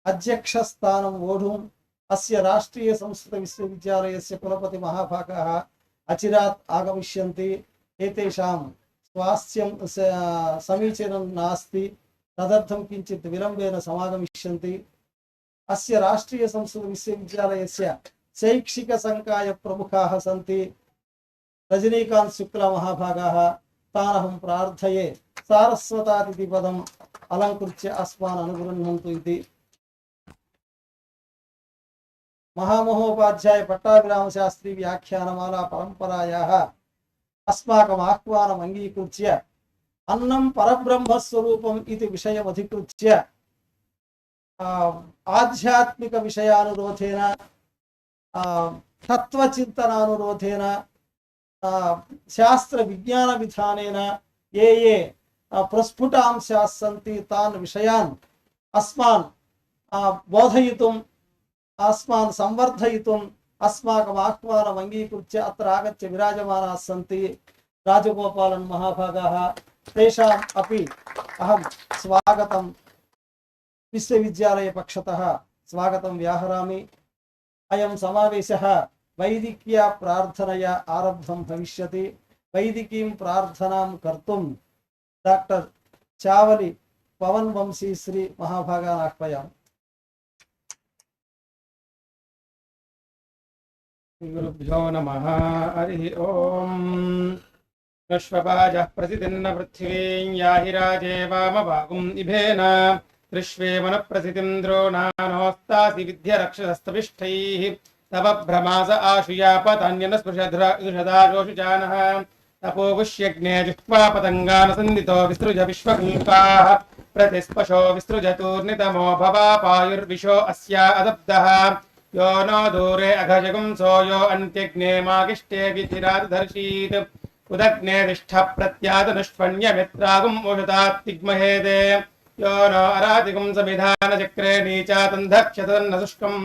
अध्यक्षस्थानं वोढुम् अस्य राष्ट्रीय संस्कृत विश्वविद्यालयस्य कुलपति महाभागाः अचिरात् आगमिष्यन्ति। एतेषां स्वास्थ्यं समीचीनं नास्ति, तदर्थं किञ्चित् विलम्बेन समागमिष्यन्ति। अस्य राष्ट्रीय संस्कृत विश्वविद्यालयस्य शैक्षिक संकाय प्रमुखाः सन्ति रजनीकांत शुक्ला महाभागाः। तानहं प्रार्थये सारस्वतादिति पदम् अलङ्कृत्य अस्मान् अनुगृह्णन्तु इति। महामहोपाध्याय पट्टाभिराम शास्त्री व्याख्यानमाला परंपरायाः अस्माकम् आह्वानम् अंगीकृत्य अन्नं परब्रह्म स्वरूपम् इति विषयम् अधिकृत्य आध्यात्मिक विषयानुरोधेन तत्वचिन्तनानुरोधेन शास्त्र विज्ञान विधानेन ये प्रस्फुटांशाः सन्ति तान् विषयान् अस्मान् बोधयितुम् अस्मान् संवर्धयितुम् अस्माकम् आह्वानम् अंगीकृत्य अत्र आगत्य विराजमानाः सन्ति राजगोपालन् महाभागाः। तेषाम् अपि अहं स्वागतं विश्वविद्यालय पक्षतः स्वागतं व्याहरामि। अयं समावेशः वैदिक्या प्रार्थनया आरब्धं भविष्यति। वैदिकीं प्रार्थनां कर्तुं डॉक्टर चावली पवन वंशी श्री महाभागान् आह्वयामि। गुरुभ्यो नमः। हरि ओम्। अश्वपाजः प्रतिदिन्न पृथिवीं याहि राजे वामभागुम् इभेन त्रिष्वेमन प्रथितिं द्रोणानोस्तासि विद्य रक्षसस्तविष्ठैः तव भ्रमास आशुयापतान्यन स्पृशदाशोषुजानः तपोगुष्यग्ने जिह्वा पतङ्गानसन्दितो विसृज विश्वकूकाः प्रतिस्पशो विसृजतूर्नितमो भवापायुर्विशो अस्या अदब्धः यो नो दूरे अघजगुंसो यो अन्त्यग्ने मागिष्टे विधिरादधर्षीत् उदग्ने तिष्ठ प्रत्यादनुष्पण्यमित्रागुम् ओषधात्तिग्महेदे यो नो अरातिगुं समिधानचक्रे नीचातन्धक्षतन्न शुष्कम्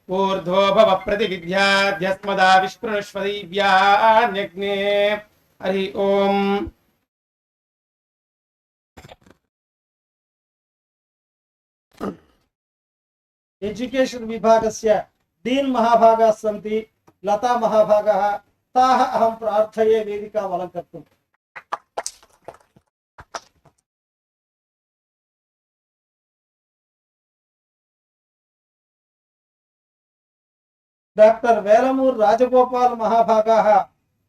ऊर्ध्वो भव प्रतिविद्याध्यस्मदा विष्णुष्वदीव्यान्यग्ने। हरि ओम्। एजुकेशन विभागस्य डीन महाभागाः सन्ति लता महाभागाः। ताः अहं प्रार्थये वेदिकाम् अलङ्कर्तुम्। डॉक्टर वेलमूर राजगोपाल महाभागाः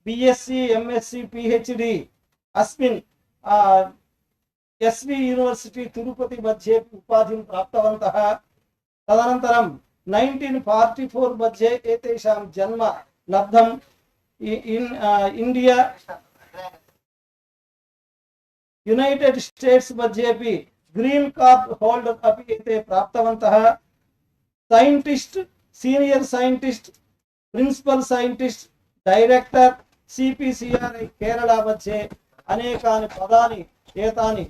बीएससी एमएससी पीएचडी अस्मिन् एसवी यूनिवर्सिटी तिरुपति मध्ये उपाधिं प्राप्तवन्तः। तदनन्तरं 1944 मध्ये एतेषां जन्म लब्धम्। इंडिया यूनाइटेड स्टेट्स मध्येपि ग्रीन कार्ड होल्डर अपि एते प्राप्तवन्तः। Scientist, senior scientist, principal scientist, director CPCRI Kerala मध्ये अनेकानि पदानि एतानि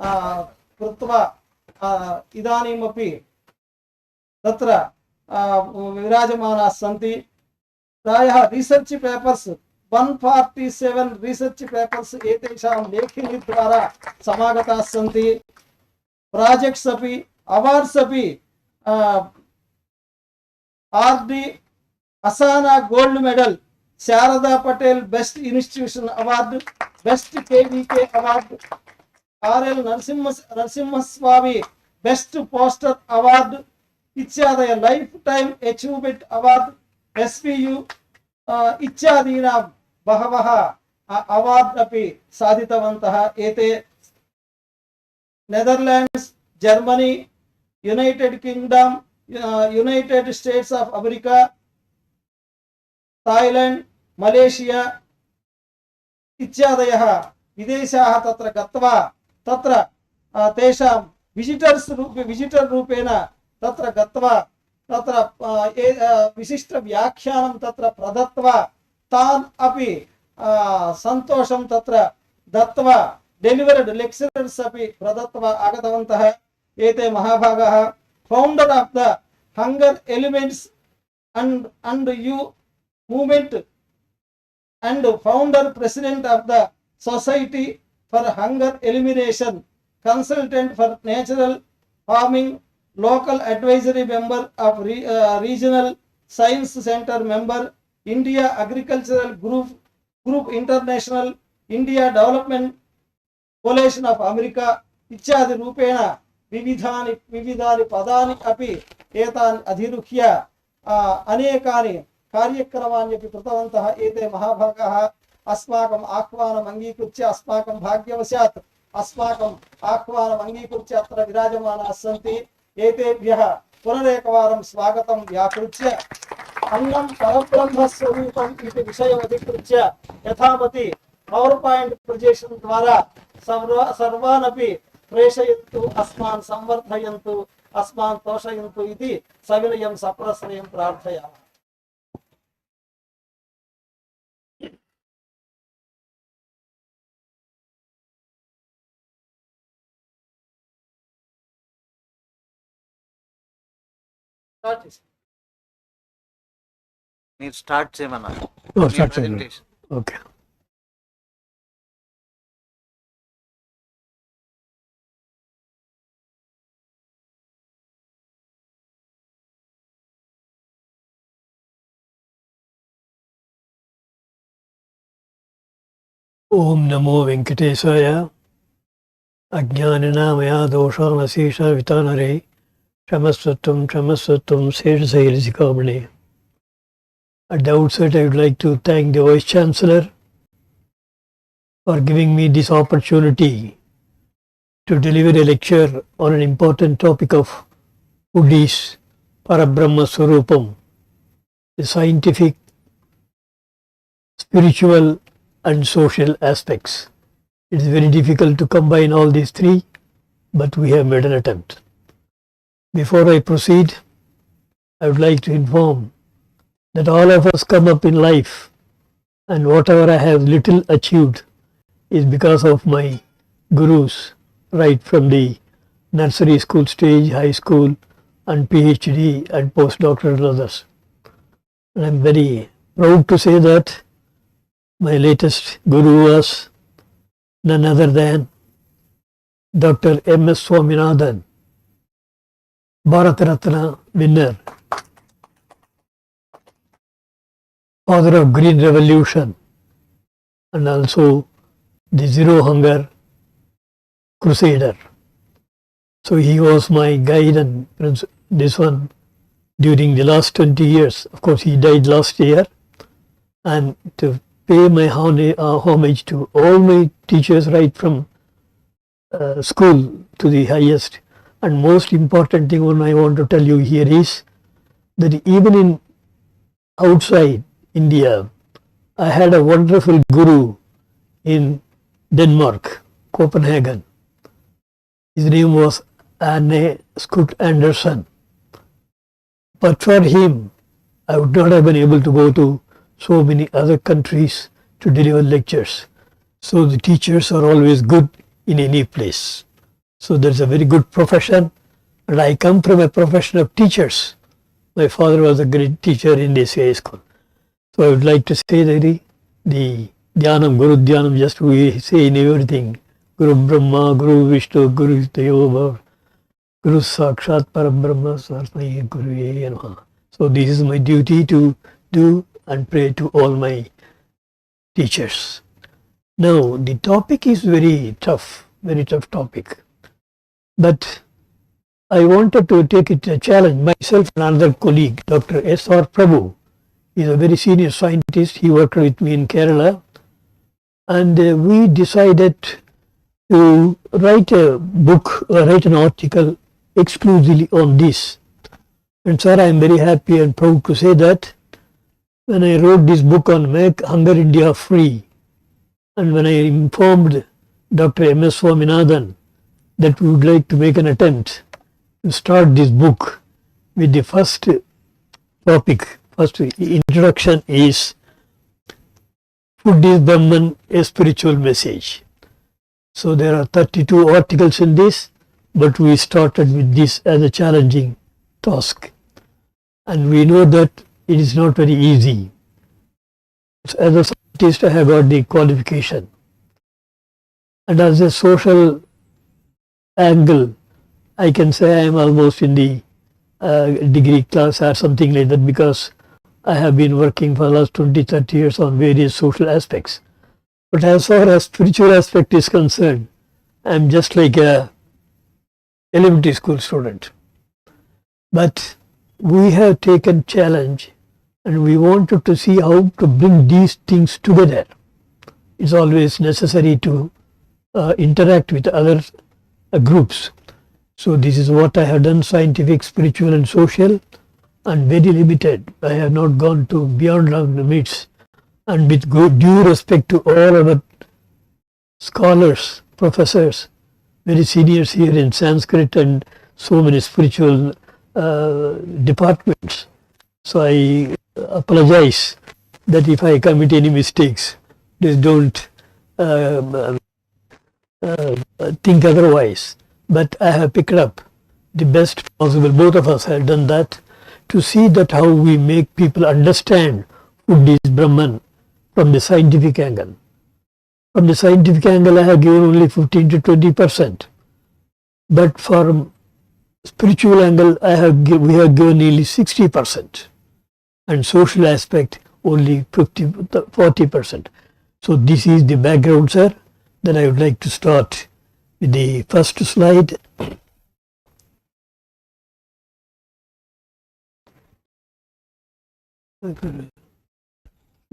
कृत्वा इदानीमपि तत्र विराजमानाः सन्ति। प्रायः रिसर्च पेपर्स 147 रिसर्च पेपर्स एतेषां लेखनी द्वारा समागताः सन्ति। प्रोजेक्ट्स अपि अवार्ड्स अपि RD Asana gold medal, Sharada Patel best institution award, best KVK award, RL Narasimha Swamy best poster award इत्यादय life time achievement award SPU इत्यादीनां बहवः अवार्ड अपि साधितवन्तः। एते Netherlands, Germany, United Kingdom, United States of America, Thailand, Malaysia इत्यादयः विदेशाः तत्र गत्वा तत्र तेषां विजिटर रूपेण तत्र गत्वा तत्र विशिष्ट व्याख्यानं तत्र प्रदत्त्वा तान् अपि संतोषं तत्र दत्त्वा डेलिवर्ड लेक्चरर्स अपि प्रदत्त्वा आगतवन्तः। एते महाभागाः founder of the hunger elements and you movement and founder president of the society for hunger elimination, consultant for natural farming, local advisory member of Regional Science Center member, India Agricultural Group International, India Development Coalition of America इत्यादि रूपेण विविधानि पदानि अपि एतानि अधिरुह्य अनेकानि कार्यक्रमाणि अपि कृतवन्तः। एते महाभागाः अस्माकम् आह्वानम् अङ्गीकृत्य अस्माकं भाग्यवशात् अस्माकम् आह्वानम् अङ्गीकृत्य अत्र विराजमानाः सन्ति। एतेभ्यः पुनरेकवारं स्वागतं व्याकृत्य अन्नं परब्रह्मस्वरूपम् इति विषयमधिकृत्य यथामति PowerPoint प्रेजेंटेशन् द्वारा सर्वानपि प्रेषयन्तु, अस्मान् संवर्धयन्तु, अस्मान् तोषयन्तु इति सविनयं सप्रश्रयं प्रार्थयामः। మీరు స్టార్ట్ చేయమన్నారు. స్టార్ట్ చేయండి. Okay. Om Namo Venkatesaya. అజ్ఞానినా Maaya దోషానశేష వితానరే క్షమస్వత్వం శేషశైలశిఖామణే. At the outset, I would like to thank the Vice Chancellor for giving me this opportunity to deliver a lecture on an important topic of Buddhist Parabahmma Swarupam, the scientific, spiritual and social aspects. It is very difficult to combine all these three, but we have made an attempt. Before I proceed, I would like to inform that all of us come up in life, and whatever I have little achieved is because of my gurus, right from the nursery school stage, high school and PhD and postdoctoral and others. And I am very proud to say that my latest guru was none other than Dr. M.S. Swaminathan, Bharat Ratna winner, father of Green Revolution, and also the Zero Hunger Crusader. So he was my guide and this one during the last 20 years. Of course, he died last year. And to pay my homage to all my teachers right from school to the highest. And most important thing one I want to tell you here is that even in outside India, I had a wonderful guru in Denmark, Copenhagen. His name was Annam Anderson. But for him, I would not have been able to go to so many other countries to deliver lectures. So the teachers are always good in any place. So there's a very good profession, and I come from a profession of teachers. My father was a great teacher in this high school. So I would like to say that the Dhyanam, Guru Dhyanam, just we say in everything, Guru Brahma, Guru Vishnu, Guru Deva, Guru Sakshat Parabahmma Sarvai Guru Namaha. So this is my duty to do and pray to all my teachers. Now the topic is very tough topic. But I wanted to take it a challenge. Myself and another colleague, Dr. S.R. Prabhu, is a very senior scientist. He worked with me in Kerala, and we decided to write a book or write an article exclusively on this. And sir, I am very happy and proud to say that when I wrote this book on Make Hunger India Free, and when I informed Dr. M.S. Swaminathan that we would like to make an attempt to start this book with the first topic, first introduction is Food is Brahman, a spiritual message. So there are 32 articles in this, but we started with this as a challenging task. And we know that it is not very easy. As a scientist, I have got the qualification. And as a social angle, I can say I am almost in the degree class or something like that, because I have been working for the last 20-30 years on various social aspects. But as far as spiritual aspect is concerned, I am just like a elementary school student. But we have taken challenge and we wanted to see how to bring these things together. It's always necessary to interact with other groups. So this is what I have done: scientific, spiritual and social, and very limited. I have not gone to beyond our limits. And with due respect to all our scholars, professors, very seniors here in Sanskrit and so many spiritual departments. So I apologize that if I commit any mistakes, please don't think otherwise. But I have picked up the best possible. Both of us have done that, to see that how we make people understand food is Brahman from the scientific angle. From the scientific angle, I have given only 15 to 20%. But from spiritual angle, we have given nearly 60%. And social aspect only 40%. So this is the background, sir. Then I would like to start with the first slide.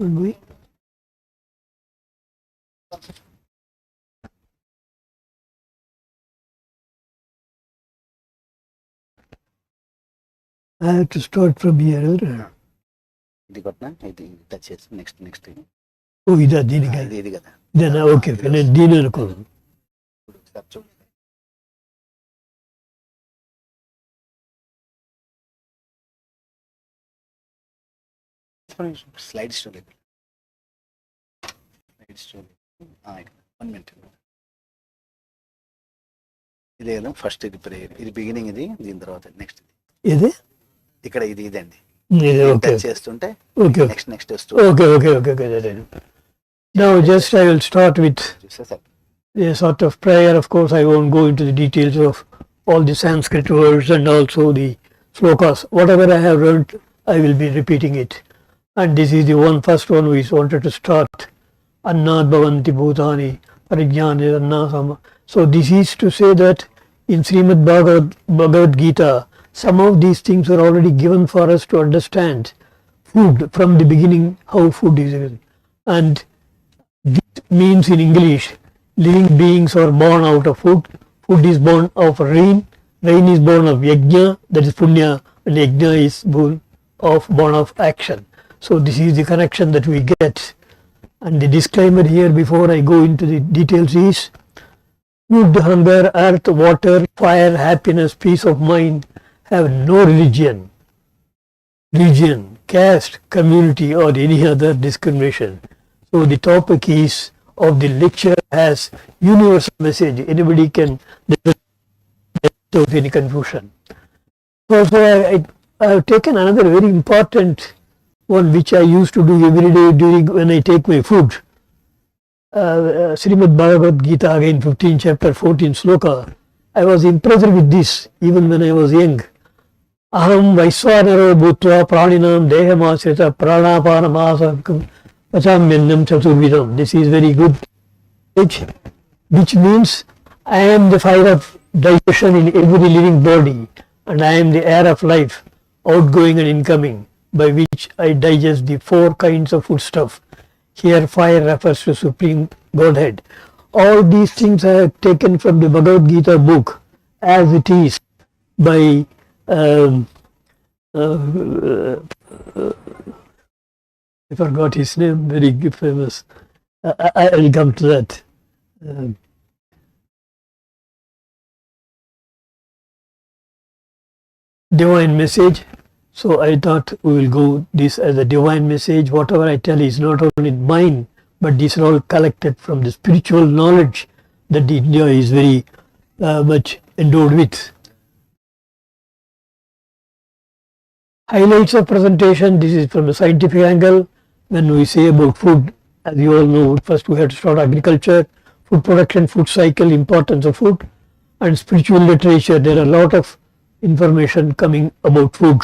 Should we? I have to start from here. ఇది కొట్టినా ఇది touch చేసి next ఓ ఇదా దీనికి ఇది కదా ఇదేనా? Okay okay, నేను దీని అనుకోను. ఒకసారి చూడండి. Slide story 1 minute. ఇదే కదా ఫస్ట్, ఇది ప్రేయర్, ఇది బిగినింగ్, ఇది దీని తర్వాత నెక్స్ట్ ఇది ఇక్కడ ఇదండి. ఇది ఓకే టచ్ చేస్తుంటే ఓకే నెక్స్ట్ వస్తుంది. Okay. Now just I will start with చూసేసారు. a sort of prayer. Of course, I won't go into the details of all the Sanskrit words and also the slokas. Whatever I have learned, I will be repeating it. And this is the first one we wanted to start. Annad bhavanti bhutani parajnani annasama. So this is to say that in Srimad Bhagavad Gita, some of these things are already given for us to understand food from the beginning, how food is. And this means in English, living beings are born out of food. Food is born of rain. Rain is born of yajna, that is punya, and yajna is born of action. So this is the connection that we get. And the disclaimer here before I go into the details is: food, hunger, earth, water, fire, happiness, peace of mind have no religion, caste, community or any other discrimination. So the topic is of the lecture has universal message. Anybody can, without any confusion. Also, I have taken another very important one which I used to do every day when I take my food. Srimad Bhagavad Gita, again 15 chapter 14 sloka. I was impressed with this even when I was young. Aham Vaiswanaro Bhutva Praninam Dehamasrita Pranapanamasa Pachamyannam Chaturvidam. This is very good, which means I am the fire of digestion in every living body, and I am the air of life, outgoing and incoming, by which I digest the 4 kinds of food stuff. Here fire refers to Supreme Godhead. All these things I have taken from the Bhagavad Gita book as it is by I forgot his name, very famous. I will come to that. Divine message. So I thought we will go this as a divine message. Whatever I tell is not only mine, but these are all collected from the spiritual knowledge that India is very much endowed with. Highlights of presentation. This is from the scientific angle. When we say about food, as you all know, first we have to start agriculture, food production, food cycle, importance of food. and spiritual literature, there are a lot of information coming about food,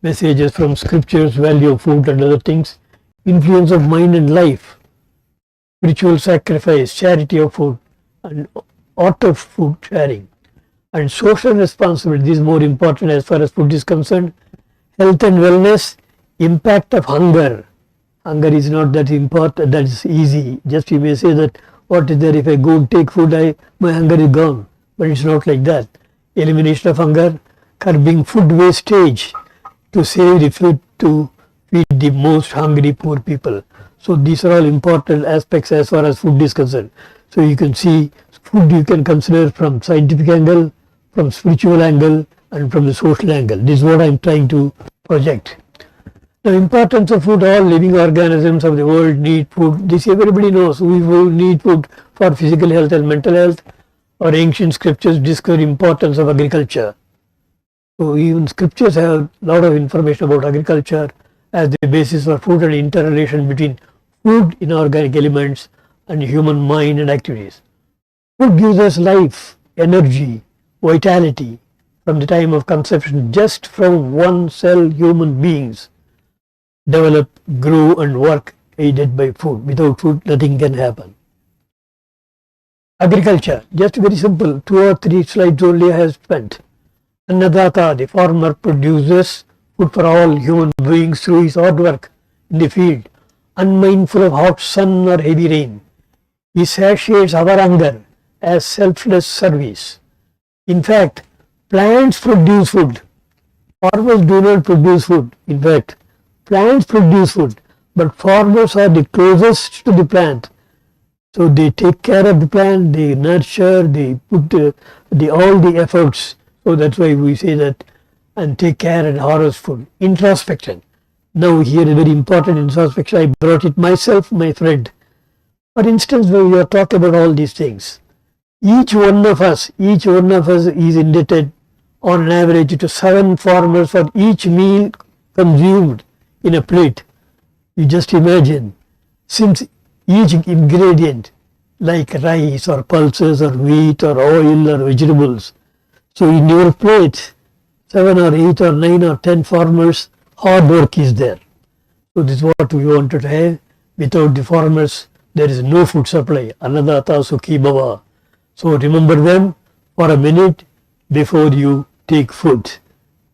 messages from scriptures, value of food and other things, influence of mind and life, spiritual sacrifice, charity of food, and art of food sharing, and social responsibility. This is more important as far as food is concerned. Health and wellness, impact of hunger. Hunger is not that important, that is easy. Just you may say that, what is there if I go and take food, my hunger is gone. But it's not like that. Elimination of hunger, curbing food wastage to save the food to feed the most hungry poor people. So these are all important aspects as far as food is concerned. So you can see food you can consider from scientific angle, from spiritual angle, and from the social angle. This is what I am trying to project. The importance of food, all living organisms of the world need food. This everybody knows. We will need food for physical health and mental health. Our ancient scriptures discover importance of agriculture. So even scriptures have a lot of information about agriculture as the basis for food and interrelation between food, inorganic elements, and human mind and activities. Food gives us life, energy, vitality from the time of conception. Just from one cell, human beings develop, grow, and work aided by food. Without food, nothing can happen. Agriculture, just very simple, 2 or 3 slides only I have spent. Annadata, the farmer, produces food for all human beings through his hard work in the field, unmindful of hot sun or heavy rain. He satiates our hunger as selfless service. In fact, plants produce food. Farmers do not produce food. In fact, plants produce food, but farmers are the closest to the plant. So they take care of the plant, they nurture, they put all the efforts. So that's why we say that, and take care and harvest food. Introspection. Now here is very important introspection. I brought it myself, my friend. For instance, when we are talking about all these things, each one of us is indebted on an average to 7 farmers for each meal consumed in a plate. You just imagine, since each ingredient like rice or pulses or wheat or oil or vegetables, so in your plate 7 or 8 or 9 or 10 farmers hard work is there. So this is what we wanted to have. Without the farmers there is no food supply. Annadata Sukhi Bhava. So remember them for a minute before you take food.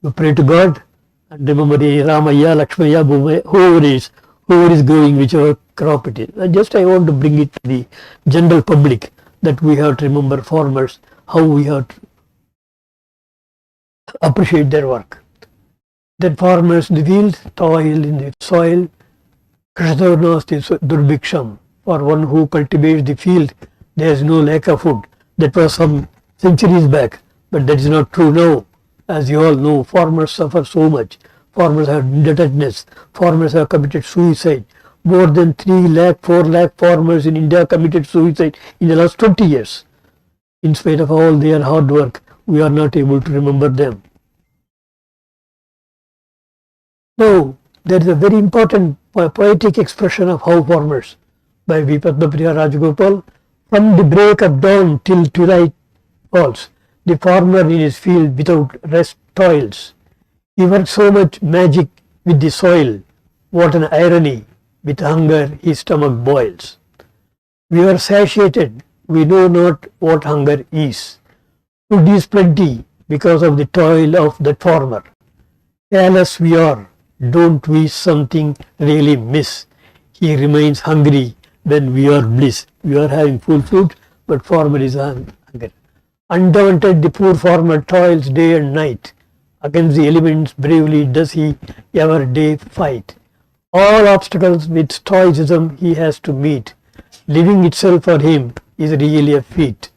You pray to God and remember Ramaya, Lakshmaya, Bhumaya, whoever is growing, whichever crop it is. I want to bring it to the general public that we have to remember farmers, how we have to appreciate their work. Then farmers in the field, toil in the soil, Krishnavnasti Durbhiksham. For one who cultivates the field, there is no lack of food. That was some centuries back, but that is not true now. As you all know, farmers suffer so much. Farmers have indebtedness. Farmers have committed suicide. More than 3 lakh, 4 lakh farmers in India committed suicide in the last 20 years. In spite of all their hard work, we are not able to remember them. Now, there is a very important poetic expression of how farmers by V. Padmapriya Rajagopal. From the break of dawn till twilight falls, the farmer in his field without rest toils. He works so much magic with the soil. What an irony! With hunger his stomach boils. We are satiated. We know not what hunger is. Food is plenty because of the toil of that farmer. Careless we are. Don't we something really miss? He remains hungry when we are bliss. We are having full food, but farmer is hungry. Undaunted, the poor farmer toils day and night. Against the elements bravely does he every day fight. All obstacles with stoicism he has to meet. Living itself for him is really a feat.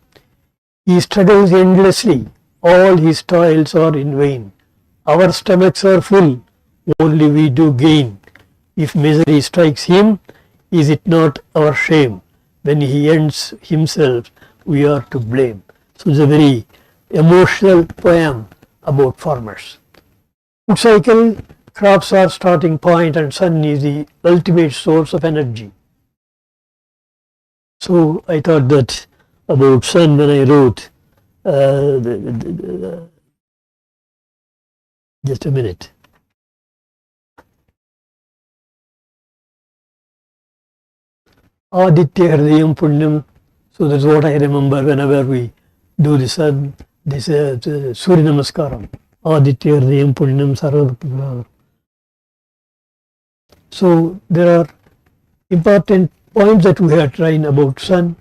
He struggles endlessly. All his toils are in vain. Our stomachs are full. Only we do gain. If misery strikes him, is it not our shame? When he ends himself, we are to blame. So it's a very emotional poem about farmers. Food cycle, crops are starting point and sun is the ultimate source of energy. So I thought that about sun when I wrote, just a minute. Aditya Hridayam Punyam. So that's what I remember whenever we do this Surya Namaskaram. Aditya Hridayam Punyam Sarva. So there are important points that we have tried about sun.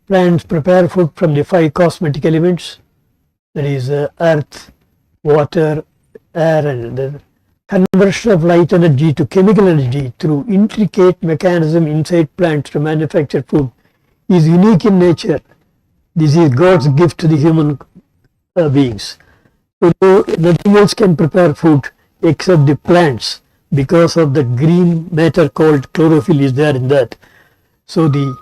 Plants prepare food from the 5 cosmetic elements, that is earth, water, air, and the conversion of light energy to chemical energy through intricate mechanism inside plants to manufacture food is unique in nature. This is God's gift to the human beings. So nothing else can prepare food except the plants, because of the green matter called chlorophyll is there in that. So the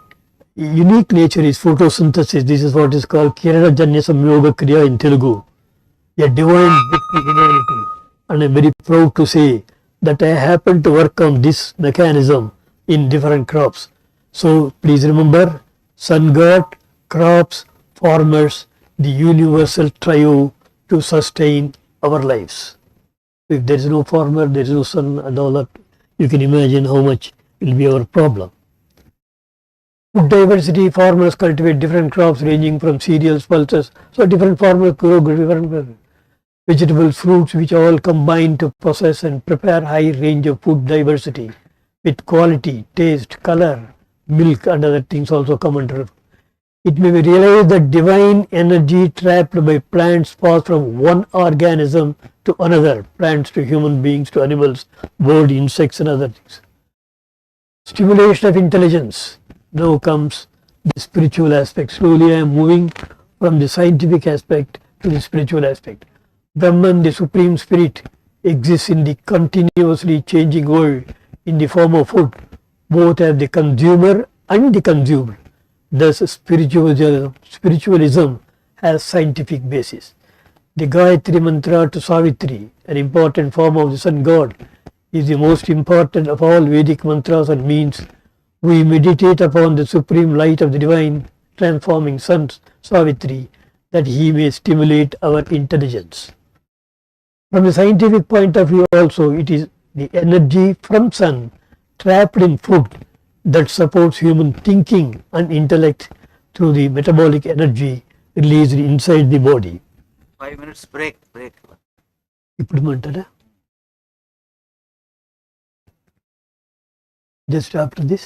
unique nature is photosynthesis. This is what is called Kirana Samyoga Kriya in Telugu, a divine gift to humanity. And I am very proud to say that I happen to work on this mechanism in different crops. So please remember, sun god, crops, farmers, the universal trio to sustain our lives. If there is no farmer, there is no sun and all that, you can imagine how much will be our problem. Food diversity, farmers cultivate different crops ranging from cereals, pulses. So different farmers grow different vegetables, fruits, which all combine to process and prepare high range of food diversity with quality, taste, color, milk and other things also come under. It may be realized that divine energy trapped by plants pass from one organism to another, plants to human beings to animals, birds, insects and other things. Stimulation of intelligence. Now comes the spiritual aspect. Slowly I am moving from the scientific aspect to the spiritual aspect. Brahman, the supreme spirit, exists in the continuously changing world in the form of food. Both have the consumer and the consumed. Thus spiritualism has scientific basis. The Gayatri mantra to Savitri, an important form of the sun god, is the most important of all Vedic mantras and means we meditate upon the supreme light of the divine transforming sun Savitri, that he may stimulate our intelligence. From a scientific point of view also, it is the energy from sun trapped in food that supports human thinking and intellect through the metabolic energy released inside the body. 5 minutes break. ఇప్పుడు మంటారా? Just after this.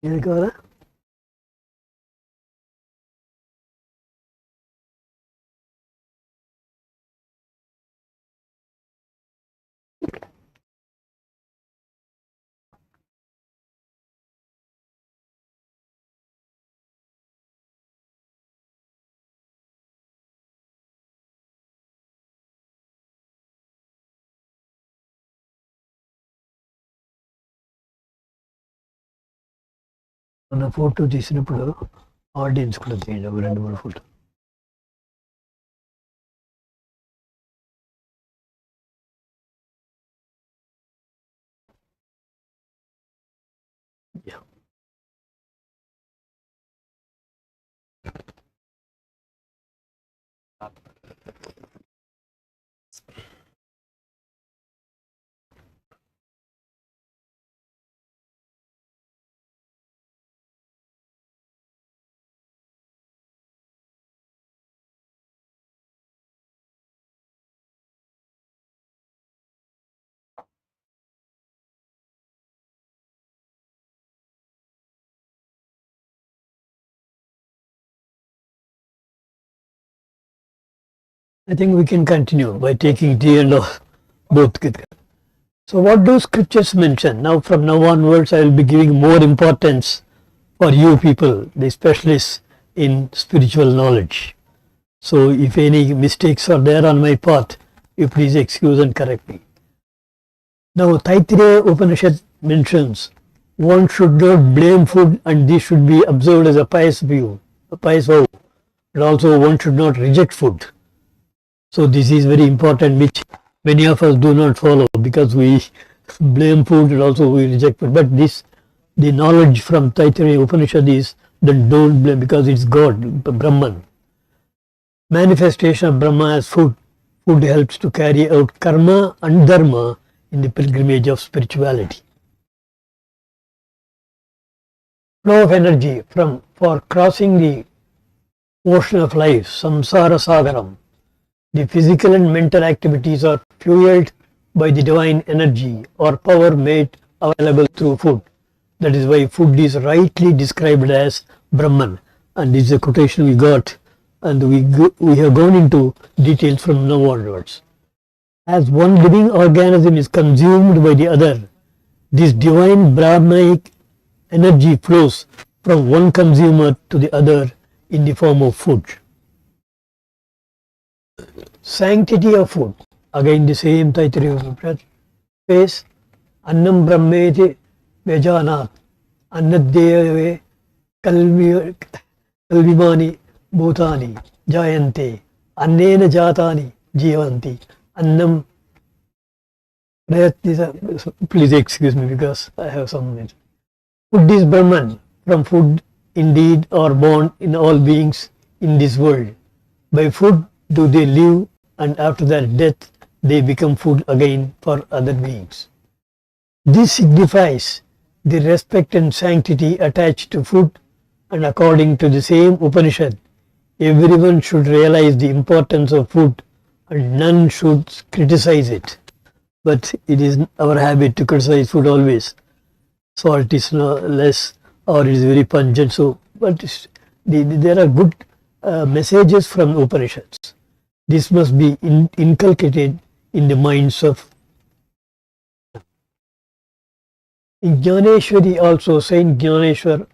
ఏది కావాలా? మన photo తీసినప్పుడు audience కూడా తీయండి, ఒక 2-3 photo. I think we can continue by taking tea and both. So what do scriptures mention? Now from now onwards I will be giving more importance for you people, the specialists in spiritual knowledge. So if any mistakes are there on my part, you please excuse and correct me. Now Taittiriya Upanishad mentions one should not blame food and this should be observed as a pious view, a pious vow. And also one should not reject food. So this is very important, which many of us do not follow because we blame food and also we reject food. But the knowledge from Dietary Upanishad is that don't blame because it's God, Brahman. Manifestation of Brahma as food. Food helps to carry out karma and dharma in the pilgrimage of spirituality. Flow of energy for crossing the ocean of life, samsara sagaram. The physical and mental activities are fueled by the divine energy or power made available through food. That is why food is rightly described as Brahman. And this is a quotation we got, and we have gone into details from now onwards. As one living organism is consumed by the other, this divine Brahmanic energy flows from one consumer to the other in the form of food. Sanctity of food. Again the same Dietary says, Annam Brahmeti Vejanat Annadeve Kalvimani Bhutani Jayante Annena Jatani Jivanti Annam. Please excuse me because I have some minutes. Food is Brahman. From food indeed are born in all beings in this world. By food do they live, and after their death they become food again for other beings. This signifies the respect and sanctity attached to food, and according to the same Upanishad, everyone should realize the importance of food and none should criticize it. But it is our habit to criticize food always. Salt is less or it is very pungent. So, but there are good messages from Upanishads. This must be inculcated in the minds of. In Jnaneshwari also, Saint Jnaneshwar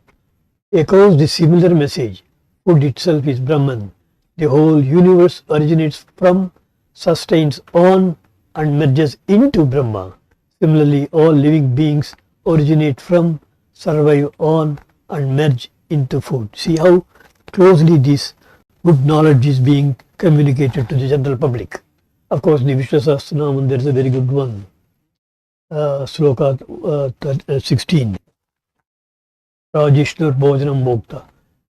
echoes the similar message. Food itself is Brahman. The whole universe originates from, sustains on, and merges into Brahma. Similarly, all living beings originate from, survive on, and merge into food. See how closely this good knowledge is being communicated to the general public. Of course, the Vishnu Sahasranam, there is a very good one. Sloka 16. Rajishnur Bhojanam Bhokta.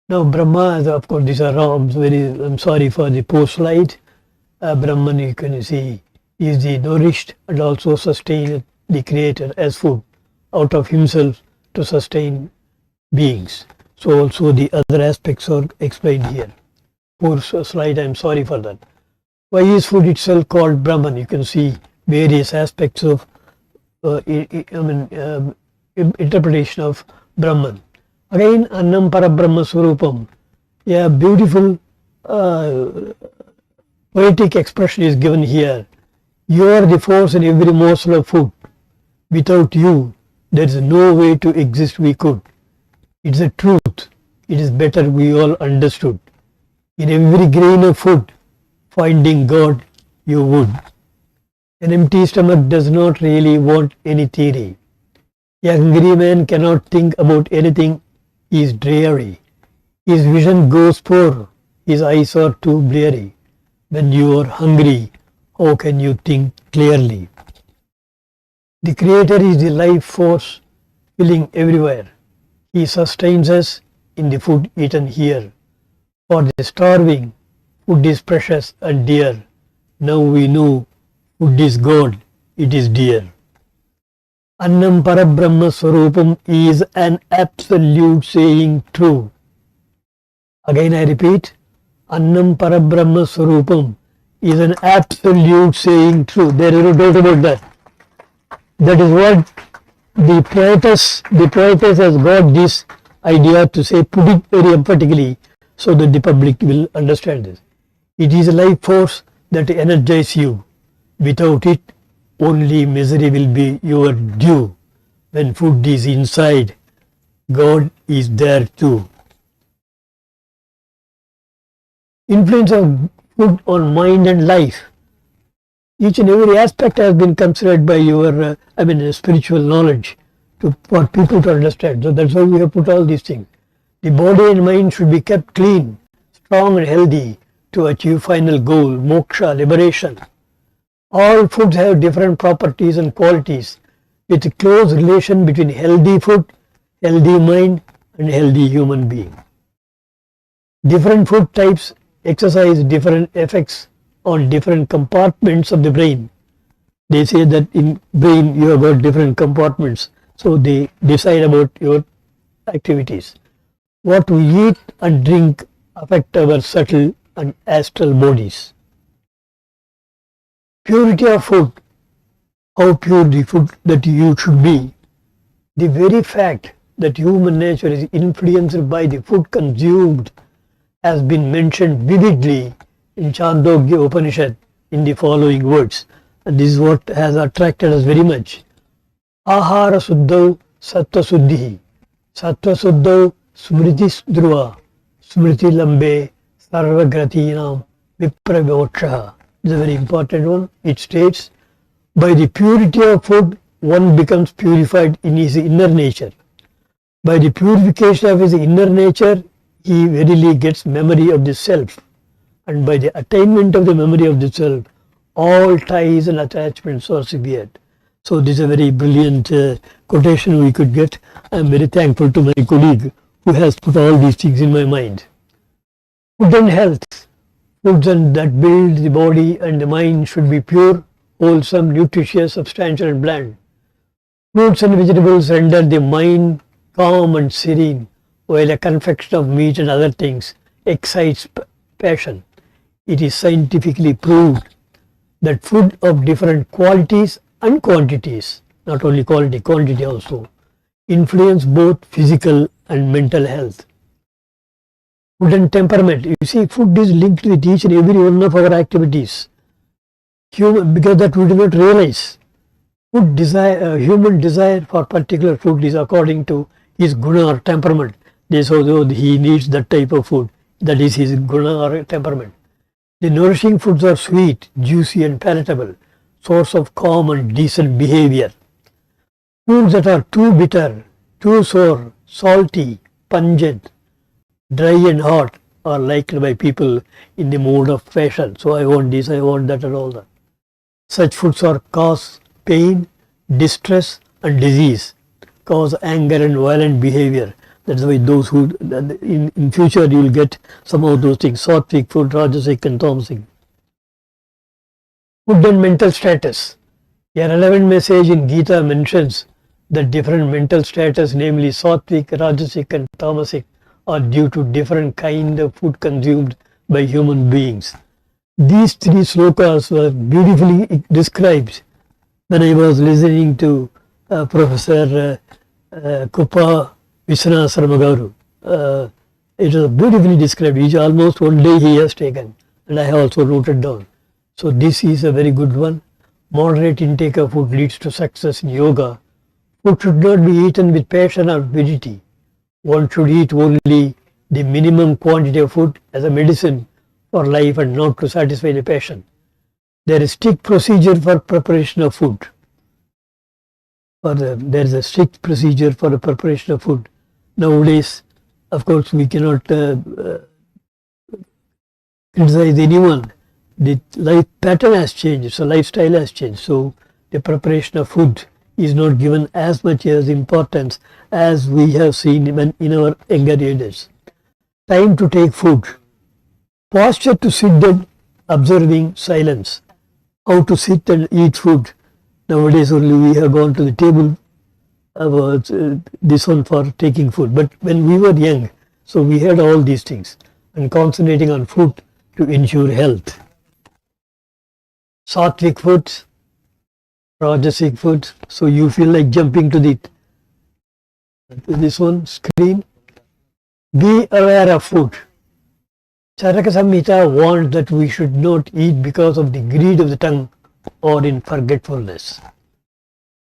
Now, Brahma, of course, these are wrong. I'm sorry for the poor slide. Brahman, you can see, is the nourished and also sustained the creator as food out of himself to sustain beings. So also the other aspects are explained here. Poor slide, I'm sorry for that. Why is food itself called Brahman? You can see various aspects of interpretation of Brahman. Again, Annam Parabahmma Swarupam. Yeah, beautiful poetic expression is given here. You are the force in every morsel of food. Without you, there is no way to exist we could. It's a truth. It is better we all understood. In every grain of food, finding God, you would. An empty stomach does not really want any theory. A hungry man cannot think about anything. He is dreary. His vision goes poor. His eyes are too bleary. When you are hungry, how can you think clearly? The Creator is the life force filling everywhere. He sustains us in the food eaten here. For the starving, food is precious and dear. Now we know food is God, it is dear. Annam Parabahmma Swarupam is an absolute saying true. Again I repeat, Annam Parabahmma Swarupam is an absolute saying true. There is no doubt about that. That is what the poetess has got this idea to say, put it very emphatically so that the public will understand this. It is a life force that energizes you. Without it, only misery will be your due. When food is inside, God is there too. Influence of food on mind and life. Each and every aspect has been considered by your, spiritual knowledge for people to understand. So that's why we have put all these things. The body and mind should be kept clean, strong and healthy to achieve final goal, moksha, liberation. All foods have different properties and qualities with a close relation between healthy food, healthy mind and healthy human being. Different food types exercise different effects on different compartments of the brain. They say that in brain you have got different compartments, so they decide about your activities. What we eat and drink affect our subtle and astral bodies. Purity of food, how pure the food that you should be. The very fact that human nature is influenced by the food consumed has been mentioned vividly in Chandogya Upanishad in the following words, and this is what has attracted us very much. Ahara suddhau sattva suddhihi, sattva suddhau smriti dhruva, smriti lambe sarvagratinam vipravyokshaha. This is a very important one. It states, by the purity of food, one becomes purified in his inner nature. By the purification of his inner nature, he verily gets memory of the self. And by the attainment of the memory of the self, all ties and attachments are severed. So this is a very brilliant quotation we could get. I am very thankful to my colleague who has put all these things in my mind. Food and health. Foods that build the body and the mind should be pure, wholesome, nutritious, substantial and bland. Fruits and vegetables render the mind calm and serene, while a confection of meat and other things excites passion. It is scientifically proved that food of different qualities and quantities, not only quality, quantity also, influence both physical and mental health. Food and temperament. You see, food is linked with each and every one of our activities. Because that we do not realize. Food desire, human desire for particular food is according to his guna or temperament. So he needs that type of food. That is his guna or temperament. The nourishing foods are sweet, juicy and palatable, source of calm and decent behavior. Foods that are too bitter, too sour, salty, pungent, dry and hot are liked by people in the mood of passion. So I want this, I want that and all that. Such foods are cause pain, distress and disease, cause anger and violent behavior. That's why those who, in future you will get some of those things, sattvic food, rajasic and tamasic. Food and mental status. A relevant message in Gita mentions that different mental status, namely sattvic, rajasic and tamasic, are due to different kind of food consumed by human beings. These three slokas were beautifully described when I was listening to Professor Kuppa Viswanatha Garu. It was beautifully described. Each almost one day he has taken, and I have also noted down. So this is a very good one. Moderate intake of food leads to success in yoga. Food should not be eaten with passion or avidity. One should eat only the minimum quantity of food as a medicine for life and not to satisfy the passion. There is strict procedure for preparation of food. There is a strict procedure for the preparation of food. Nowadays, of course, we cannot criticize anyone. The life pattern has changed, so lifestyle has changed. So the preparation of food is not given as much as importance as we have seen even in our younger ages. Time to take food. Posture to sit down, observing silence. How to sit and eat food. Nowadays only we have gone to the table, this one for taking food. But when we were young, so we had all these things and concentrating on food to ensure health. Sattvic foods, rajasic foods, so you feel like jumping to this one screen. Be aware of food. Charaka Samhita warns that we should not eat because of the greed of the tongue or in forgetfulness.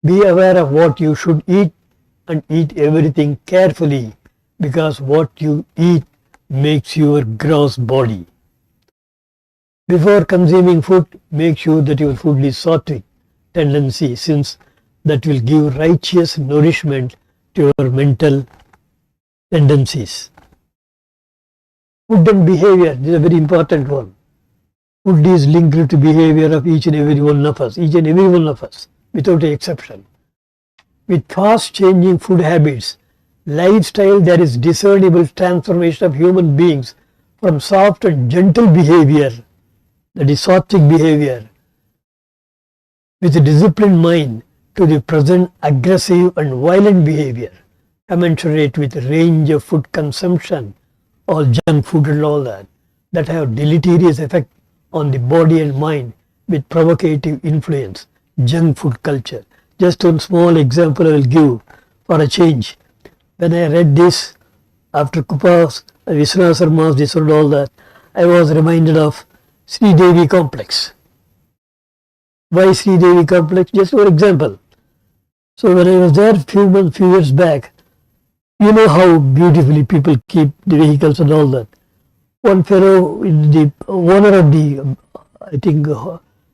Be aware of what you should eat and eat everything carefully, because what you eat makes your gross body. Before consuming food, make sure that your food is sattvic tendency, since that will give righteous nourishment to your mental tendencies. Food and behavior, this is a very important one. Food is linked to behavior of each and every one of us, without exception. With fast changing food habits, lifestyle, there is discernible transformation of human beings from soft and gentle behavior, that is sattvic behavior, with a disciplined mind, to the present aggressive and violent behavior, commensurate with range of food consumption, all junk food and all that have deleterious effect on the body and mind with provocative influence, junk food culture. Just one small example I will give for a change. When I read this after Kupas, Vishwanath Sarma's this and all that, I was reminded of Sri Devi complex. Why Sri Devi complex? Just for example. So when I was there few years back, you know how beautifully people keep the vehicles and all that. One fellow, the owner of the,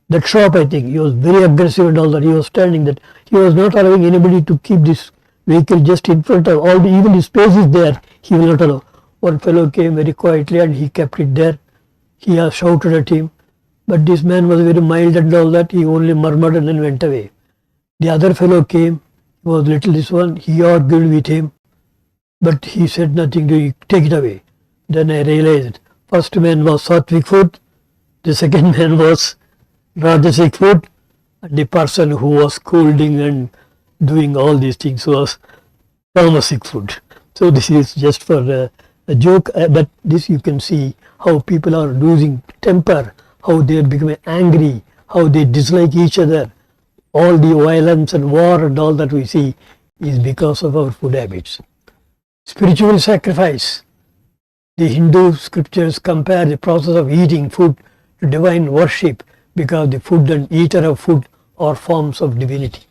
that shop, he was very aggressive and all that. He was standing that. He was not allowing anybody to keep this vehicle just in front of all the, even the space is there, he will not allow. One fellow came very quietly and he kept it there. He shouted at him, but this man was very mild and all that. He only murmured and then went away. The other fellow came, he was little this one, he argued with him, but he said nothing to take it away. Then I realized, first man was sattvic food, the second man was rajasic food, and the person who was scolding and doing all these things was tamasic food. So this is just for a joke, but this you can see how people are losing temper, how they are becoming angry, how they dislike each other. All the violence and war and all that we see is because of our food habits. Spiritual sacrifice. The Hindu scriptures compare the process of eating food to divine worship because the food and eater of food are forms of divinity.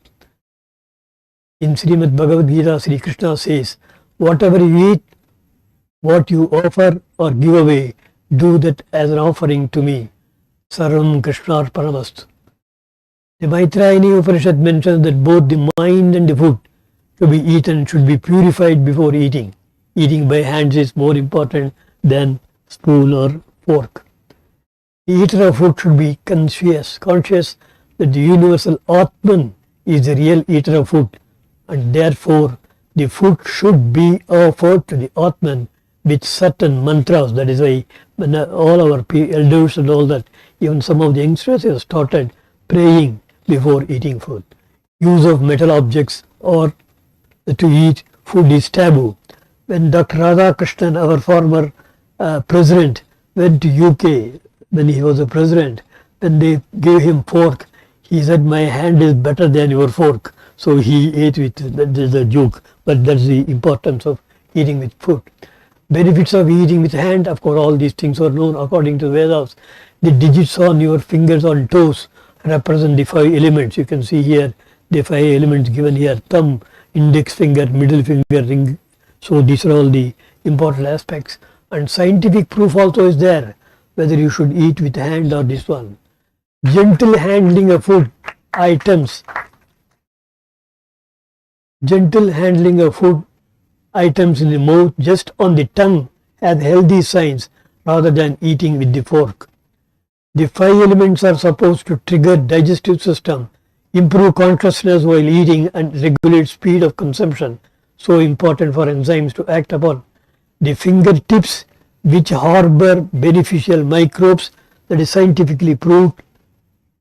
In Srimad Bhagavad Gita, Sri Krishna says, whatever you eat, what you offer or give away, do that as an offering to me. Sarvam Krishnarpanamastu. The Maitrayani Upanishad mentions that both the mind and the food to be eaten should be purified before eating. Eating by hands is more important than spoon or fork. The eater of food should be conscious that the universal Atman is the real eater of food, and therefore the food should be offered to the Atman with certain mantras. That is why when all our elders and all that, even some of the youngsters have started praying before eating food. Use of metal objects or to eat food is taboo. When Dr. Radhakrishnan, our former president, went to UK, when he was a president, when they gave him fork, he said, my hand is better than your fork. So he ate with, that is a joke, but that's the importance of eating with food. Benefits of eating with hand, of course all these things are known according to Vedas. The digits on your fingers on toes represent the 5 elements. You can see here the 5 elements given here: thumb, index finger, middle finger, ring. So these are all the important aspects, and scientific proof also is there whether you should eat with hand or this one. Gentle handling of food items. Gentle handling of food items in the mouth, just on the tongue, has healthy signs rather than eating with the fork. The 5 elements are supposed to trigger digestive system, improve consciousness while eating, and regulate speed of consumption. So important for enzymes to act upon. The fingertips, which harbor beneficial microbes, that is scientifically proved,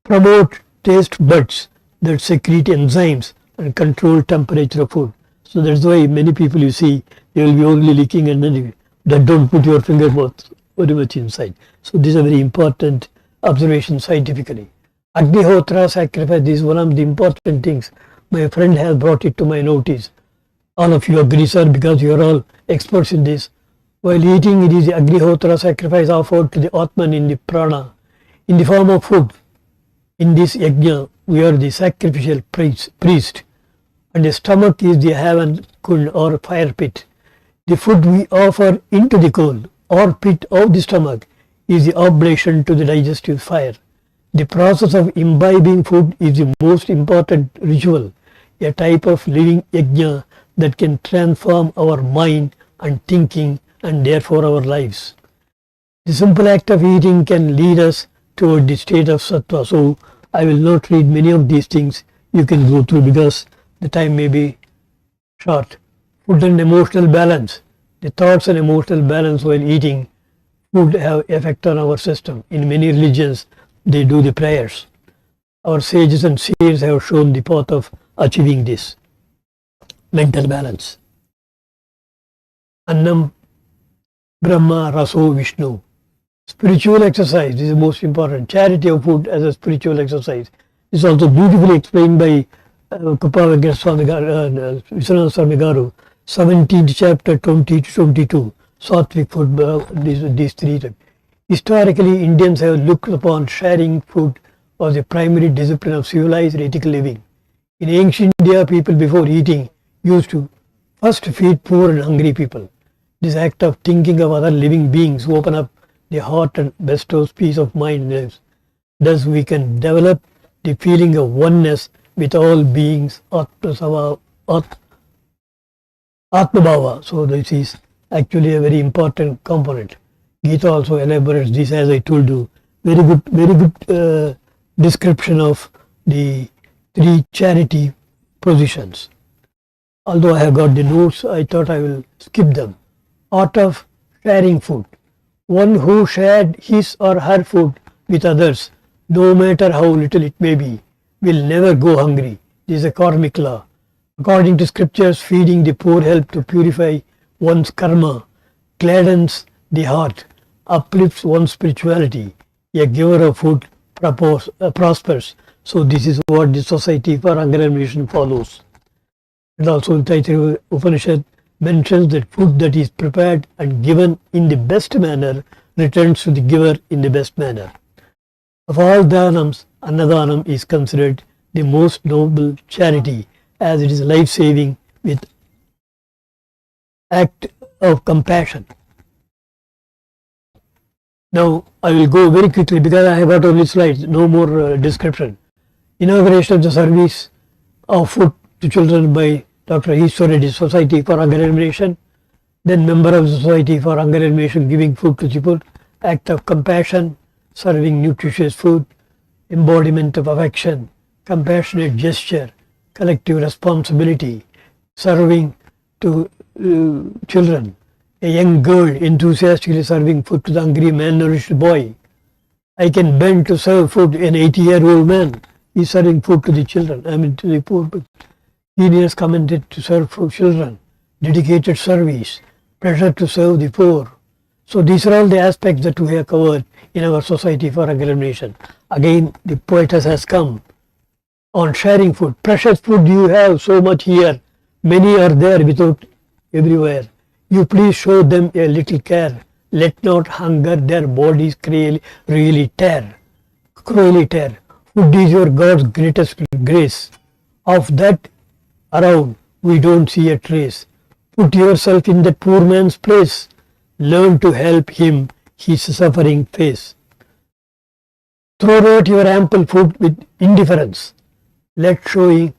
promote taste buds that secrete enzymes and control temperature of food. So that's why many people you see, they will be only licking and then that don't put your finger very much inside. So these are very important observations scientifically. Agnihotra sacrifice is one of the important things. My friend has brought it to my notice. All of you agree, sir, because you are all experts in this. While eating, it is the Agnihotra sacrifice offered to the Atman in the prana, in the form of food. In this yajna, we are the sacrificial priest, and the stomach is the heaven kund or fire pit. The food we offer into the coal or pit of the stomach is the oblation to the digestive fire. The process of imbibing food is the most important ritual, a type of living yajna that can transform our mind and thinking and therefore our lives. The simple act of eating can lead us toward the state of sattva. So I will not read many of these things. You can go through because the time may be short. Food and emotional balance. The thoughts and emotional balance while eating food have effect on our system. In many religions, they do the prayers. Our sages and seers have shown the path of achieving this mental balance. Annam, Brahma, Raso, Vishnu. Spiritual exercise is the most important. Charity of food as a spiritual exercise is also beautifully explained by Kupavagya Swami Vishwanath Swami Garu, 17th chapter 20 to 22. Sattvic food, these three. Historically, Indians have looked upon sharing food as a primary discipline of civilized ethical living. In ancient India, people before eating used to first feed poor and hungry people. This act of thinking of other living beings open up the heart and bestows peace of mind and lives. Thus we can develop the feeling of oneness with all beings, Atmabhava. So this is actually a very important component. Gita also elaborates this, as I told you. Very good description of the three charity positions. Although I have got the notes, I thought I will skip them. Art of sharing food. One who shared his or her food with others, no matter how little it may be, will never go hungry. This is a karmic law. According to scriptures, feeding the poor helps to purify one's karma, gladdens the heart, uplifts one's spirituality. A giver of food prospers. So this is what the Society for Hunger Elimination follows. And also Dietary Upanishad mentions that food that is prepared and given in the best manner returns to the giver in the best manner. Of all dhanams, Annadanam is considered the most noble charity, as it is life-saving with act of compassion. Now I will go very quickly because I have got only slides, no more description. Inauguration of the service of food to children by Dr. Ishwar Reddy, Society for Hunger Elimination. Then member of the Society for Hunger Elimination giving food to the poor. Act of compassion, serving nutritious food. Embodiment of affection, compassionate gesture, collective responsibility, serving to children. A young girl enthusiastically serving food to the hungry malnourished boy. I can bend to serve food. An 80-year-old man is serving food to the children, to the poor. Seniors commended to serve for children, dedicated service, pressure to serve the poor. So these are all the aspects that we have covered in our Society for Hunger Elimination. Again, the poetess has come on sharing food. Precious food you have so much here. Many are there without everywhere. You please show them a little care. Let not hunger their bodies really tear. Cruelly tear. Food is your God's greatest grace. Of that around we don't see a trace. Put yourself in that poor man's place. Learn to help him his suffering face. Throw out your ample food with indifference. Let showing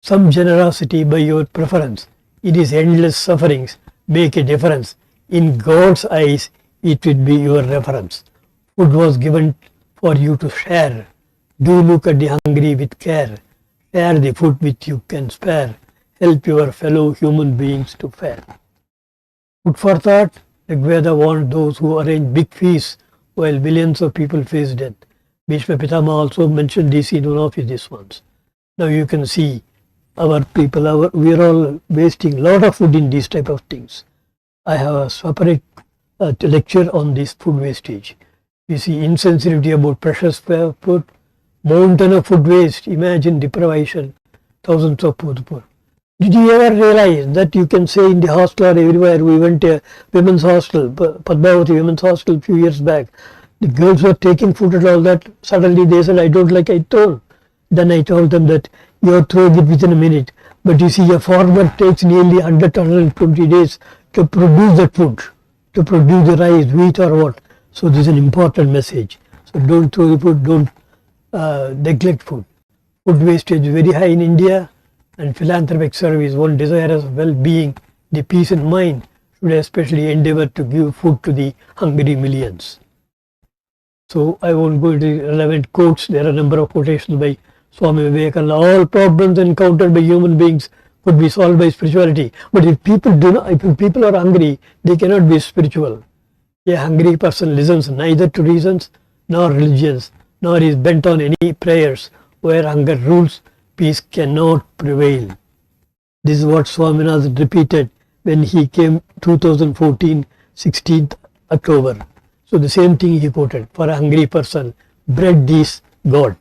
some generosity by your preference. In his endless sufferings make a difference. In God's eyes it will be your reference. Food was given for you to share. Do look at the hungry with care. Share the food which you can spare. Help your fellow human beings to fare. Food for thought. Rigveda warned those who arrange big feasts while millions of people face death. Bhishma Pitama also mentioned this in one of his ones. Now you can see our people, we are all wasting a lot of food in these type of things. I have a separate lecture on this food wastage. You see insensitivity about precious food, mountain of food waste, imagine deprivation, thousands of poor. Did you ever realize that you can say in the hostel or everywhere? We went to a women's hostel, Padmavati women's hostel a few years back. The girls were taking food and all that. Suddenly they said, I don't like it all. Then I told them that you are throwing it within a minute. But you see, a farmer takes nearly 120 days to produce that food, to produce the rice, wheat or what. So this is an important message. So don't throw the food, don't neglect food. Food wastage is very high in India, and philanthropic service, one desirous well-being, the peace in mind, should especially endeavor to give food to the hungry millions. So I won't go into relevant quotes. There are a number of quotations by Swami Vivekananda. All problems encountered by human beings could be solved by spirituality. But if people are hungry, they cannot be spiritual. A hungry person listens neither to reasons nor religions, nor is bent on any prayers. Where hunger rules, peace cannot prevail. This is what Swaminathan repeated when he came 2014, 16th October. So the same thing he quoted, for a hungry person, bread is God.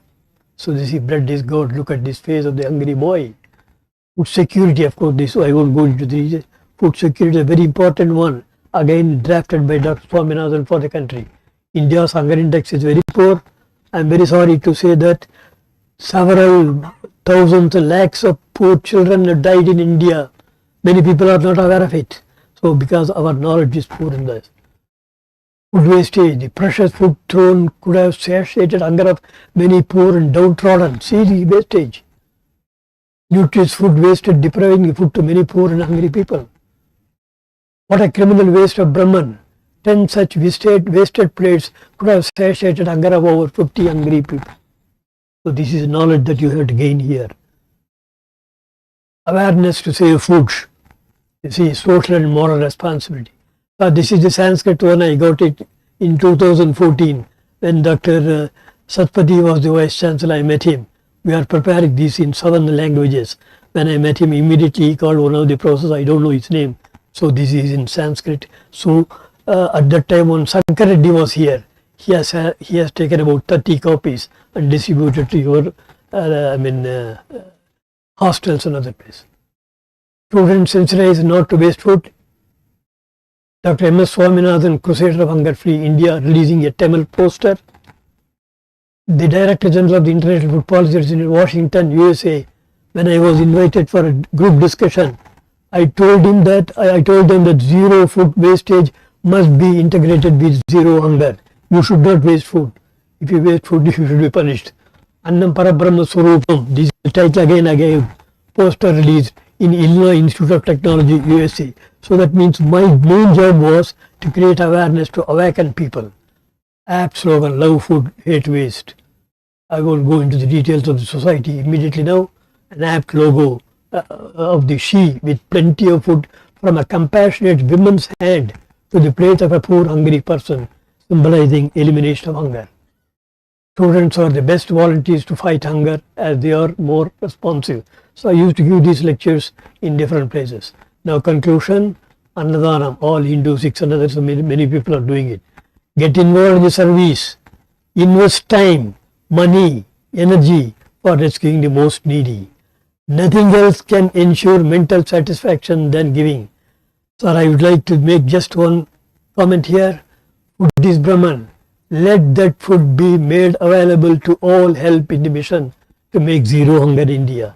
So this is bread is God. Look at this face of the hungry boy. Food security, of course, this I won't go into the food security, a very important one, again drafted by Dr. Swaminathan for the country. India's hunger index is very poor. I am very sorry to say that several thousands and lakhs of poor children have died in India. Many people are not aware of it. So because our knowledge is poor in this. Food wastage, the precious food thrown could have satiated hunger of many poor and downtrodden. See the wastage. Nutritious food wasted, depriving the food to many poor and hungry people. What a criminal waste of Brahman. 10 such wasted plates could have satiated hunger of over 50 hungry people. So this is knowledge that you have to gain here. Awareness to save food. You see, social and moral responsibility. This is the Sanskrit one. I got it in 2014 when Dr. Satpathy was the Vice Chancellor. I met him. We are preparing these in 7 languages. When I met him, immediately he called one of the professors. I don't know his name. So this is in Sanskrit. So at that time when Shankar Reddy was here, he has taken about 30 copies and distributed to your hostels and other places. Students sensitize not to waste food. Dr. M.S. Swaminathan, Crusader of Hunger Free India, releasing a Tamil poster. The Director General of the International Food Policy in Washington, USA, when I was invited for a group discussion, I told them that zero food wastage must be integrated with zero hunger. You should not waste food. If you waste food, you should be punished. Annam Parabahmma Swarupam. This is the title again I gave. Poster released in Illinois Institute of Technology, USA. So that means my main job was to create awareness to awaken people. Apt slogan, love food, hate waste. I won't go into the details of the society immediately now. An apt logo of the she with plenty of food from a compassionate woman's hand to the plate of a poor hungry person, symbolizing elimination of hunger. Students are the best volunteers to fight hunger as they are more responsive. So I used to give these lectures in different places. Now conclusion, Annadhanam, all Hindu, Sikhs and others, many people are doing it. Get involved in the service, invest time, money, energy for rescuing the most needy. Nothing else can ensure mental satisfaction than giving. So I would like to make just one comment here. Food is Brahman. Let that food be made available to all, help in the mission to make zero hunger in India.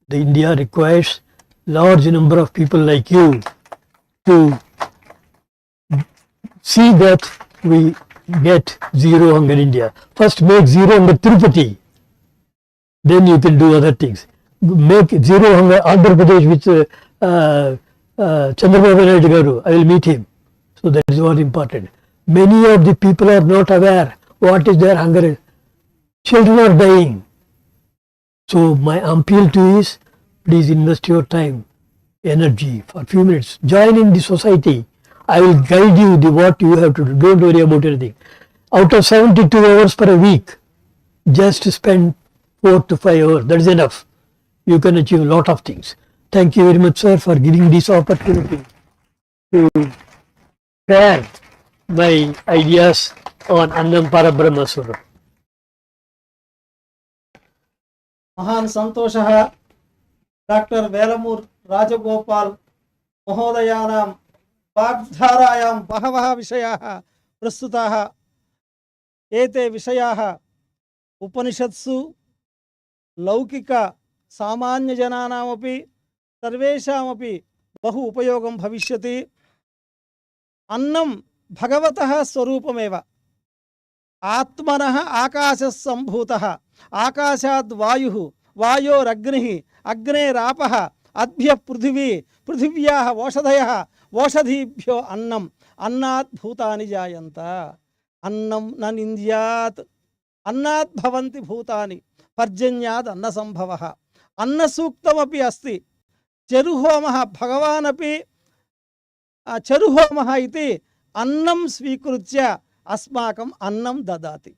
The India requires large number of people like you to see that we get zero hunger in India. First make zero hunger Tirupati, then you can do other things. Make zero hunger Andhra Pradesh with Chandrababu Naidu Garu. I will meet him. So that is what important. Many of the people are not aware what is their hunger. Children are dying. So my appeal to you is, please invest your time, energy for a few minutes. Join in the society. I will guide you what you have to do. Don't worry about anything. Out of 72 hours per week, just spend 4 to 5 hours. That is enough. You can achieve a lot of things. Thank you very much, sir, for giving this opportunity to share my ideas on Annam Parabahmma Swarupam. महान् सन्तोषः doctor वेलमूर् Rajagopal महोदयानां वाग्धारायां बहवः विषयाः प्रस्तुताः। एते विषयाः उपनिषत्सु लौकिक सामान्यजनानामपि सर्वेषामपि बहु उपयोगं भविष्यति। अन्नं भगवतः स्वरूपमेव। आत्मनः आकाशः सम्भूतः, आकाशाद् वायुः, वायोरग्निः, अग्नेरापः, अद्भ्यः पृथिवी, पृथिव्याः ओषधयः, ओषधीभ्यो अन्नम्, अन्नात् भूतानि जायन्त। अन्नं न निन्द्यात् अन्नात् भवन्ति भूतानि पर्जन्यात् अन्न संभवः अन्नसूक्तमपि अस्ति चरुहोमः भगवान् अपि चरुहोमः इति अन्नं स्वीकृत्य अस्माकम् अन्नं ददाति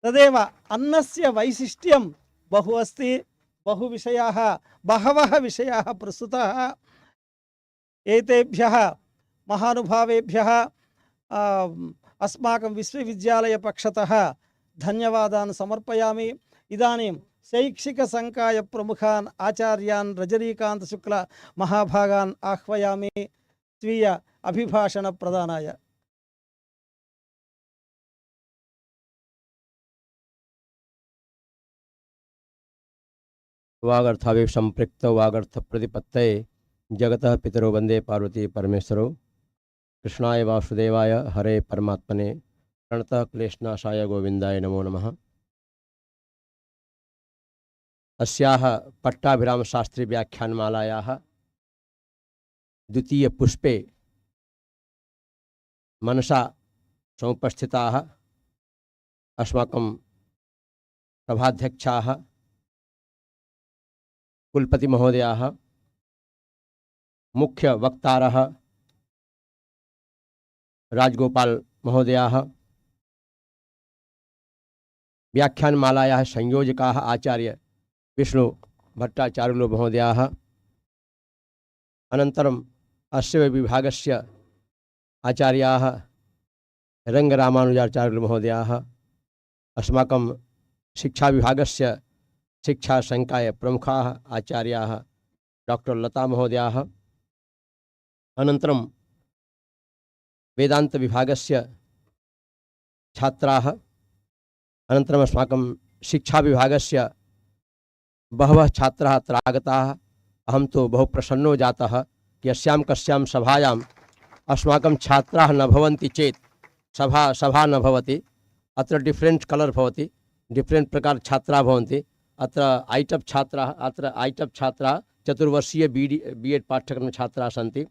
तदेव अन्नस्य वैशिष्ट्यं बहु अस्ति बहवः विषयाः प्रस्तुताः एतेभ्यः महानुभावेभ्यः अस्माकं विश्वविद्यालयपक्षतः धन्यवादान् समर्पयामि इदानीं शैक्षिकसंकाय प्रमुखान् आचार्यान् रजनीकान्त शुक्ल महाभागान् आह्वयामि स्वीय अभिभाषण प्रदानाय वागर्थावे संपृक्त वागर्थ प्रतिपत्तये जगतः पितरो वंदे पार्वती परमेश्वरो कृष्णाय वासुदेवाय हरे परमात्मने प्रणतः क्लेशनाशाय गोविंदाय नमो नमः। अस्याः पट्टाभिराम शास्त्री व्याख्यानमालायाः द्वितीय पुष्पे मनसा समुपस्थिताः अस्माकं सभाध्यक्षाः कुलपति महोदयाः मुख्य वक्तारः राजगोपाल महोदयाः व्याख्यानमालायाः संयोजकाः आचार्य विष्णु भट्टाचार्युलु महोदयाः अनन्तरम् अस्य विभागस्य आचार्याः रङ्गरामानुजाचार्युलु महोदयाः अस्माकं शिक्षाविभागस्य शिक्षा संकाय प्रमुखाः आचार्याः डॉक्टर लता महोदयाः अनन्तरं वेदांत विभागस्य छात्राः अनन्तरम् अस्माकं शिक्षा विभागस्य बहवः छात्राः अत्र आगताः। अहं तु बहु प्रसन्नो जातः कि अस्यां कस्यां सभायाम् अस्माकं छात्राः न भवन्ति चेत् सभा न भवति। अत्र डिफरेंट कलर भवति, डिफरेंट प्रकार छात्राः भवन्ति। अत्र ऐटप् छात्राः चतुर्वर्षीय बीएड पाठ्यक्रम छात्राः सन्ति।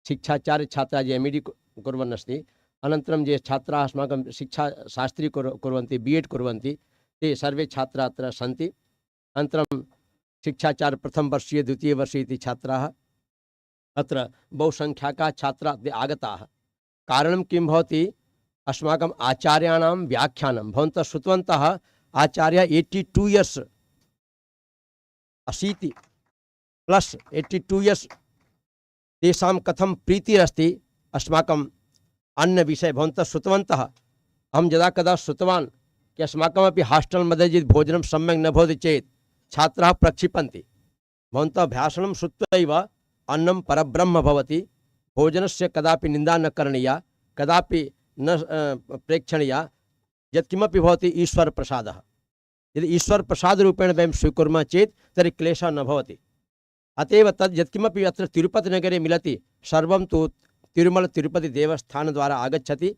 शिक्षाचार्य छात्राः ये एमएडी कुर्वन् अस्ति। अनन्तरं ये छात्राः अस्माकं शिक्षाशास्त्री कुर्वन्ति बीएड कुर्वन्ति ते सर्वे छात्राः अत्र सन्ति। अनन्तरं शिक्षाचार्य प्रथम वर्षीय द्वितीय वर्षीय इति छात्राः अत्र बहुसंख्याकाः छात्राः आगताः। कारणं किं भवति, अस्माकम् आचार्याणां व्याख्यानं भवन्तः श्रुतवन्तः। आचार्य 82 इयर्स् 80 प्लस 82 इयर्स् तेषां कथं प्रीतिरस्ति अस्माकम् अन्न विषये भवन्तः श्रुतवन्तः। अहं यदा कदा श्रुतवान् कि अस्माकमपि हास्टल् मध्ये यदि भोजनं सम्यक् न भवति चेत् छात्राः प्रक्षिपन्ति। भवन्तः भाषणं श्रुत्वा एव अन्नं परब्रह्म भवति। भोजनस्य कदापि निन्दा न करणीया, कदापि न प्रेक्षणीया। यत्किमपि भवति ईश्वर प्रसादः। यदि ईश्वर प्रसाद रूपेण वयं स्वीकुर्मः चेत् तर्हि क्लेशः न भवति। अतएव तद् यत्किमपि अत्र तिरुपति नगरे मिलति सर्वं तु तिरुमल तिरुपति देवस्थान द्वारा आगच्छति,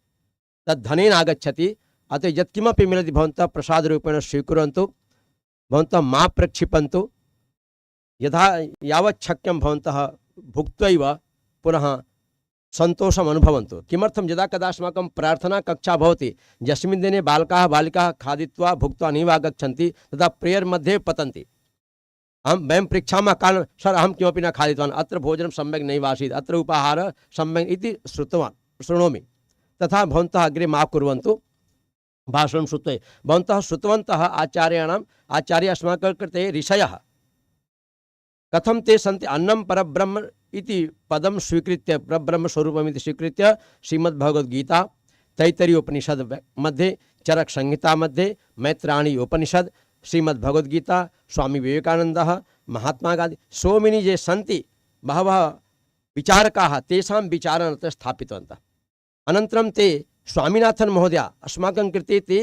तद् धनेन आगच्छति। अतः यत्किमपि मिलति भवन्तः प्रसाद रूपेण स्वीकुर्वन्तु, भवन्तः मा प्रक्षिपन्तु। यथा यावत् शक्यं भवन्तः भुक्त्वैव पुनः सन्तोषम् अनुभवन्तु। किमर्थं, यदा कदा अस्माकं प्रार्थना कक्षा भवति यस्मिन् दिने बालकाः बालिकाः खादित्वा भुक्त्वा नैव आगच्छन्ति तदा प्रेयर् मध्ये पतन्ति। वयं पृच्छामः कारणं, सर् अहं किमपि न खादितवान्, अत्र भोजनं सम्यक् नैव आसीत्, अत्र उपाहारः सम्यक् इति शृणोमि। तथा भवन्तः अग्रे मा कुर्वन्तु। भाषणं श्रुत्वा भवन्तः श्रुतवन्तः आचार्य अस्माकं कृते ऋषयः कथं ते सन्ति। अन्नं परब्रह्म इति पदं स्वीकृत्य परब्रह्म स्वरूपम् इति स्वीकृत्य श्रीमद्भगवद्गीता तैतरीय उपनिषद मध्ये, चरक संहिता मध्ये, मैत्राणी उपनिषद, श्रीमद्भगवद्गीता, स्वामी विवेकानन्दः, महात्मा गांधी, सो मेनी ये सन्ति बहवः विचारकाः तेषां विचारान् अत्र स्थापितवन्तः। अनन्तरं ते स्वामीनाथन महोदय अस्माकं कृते ते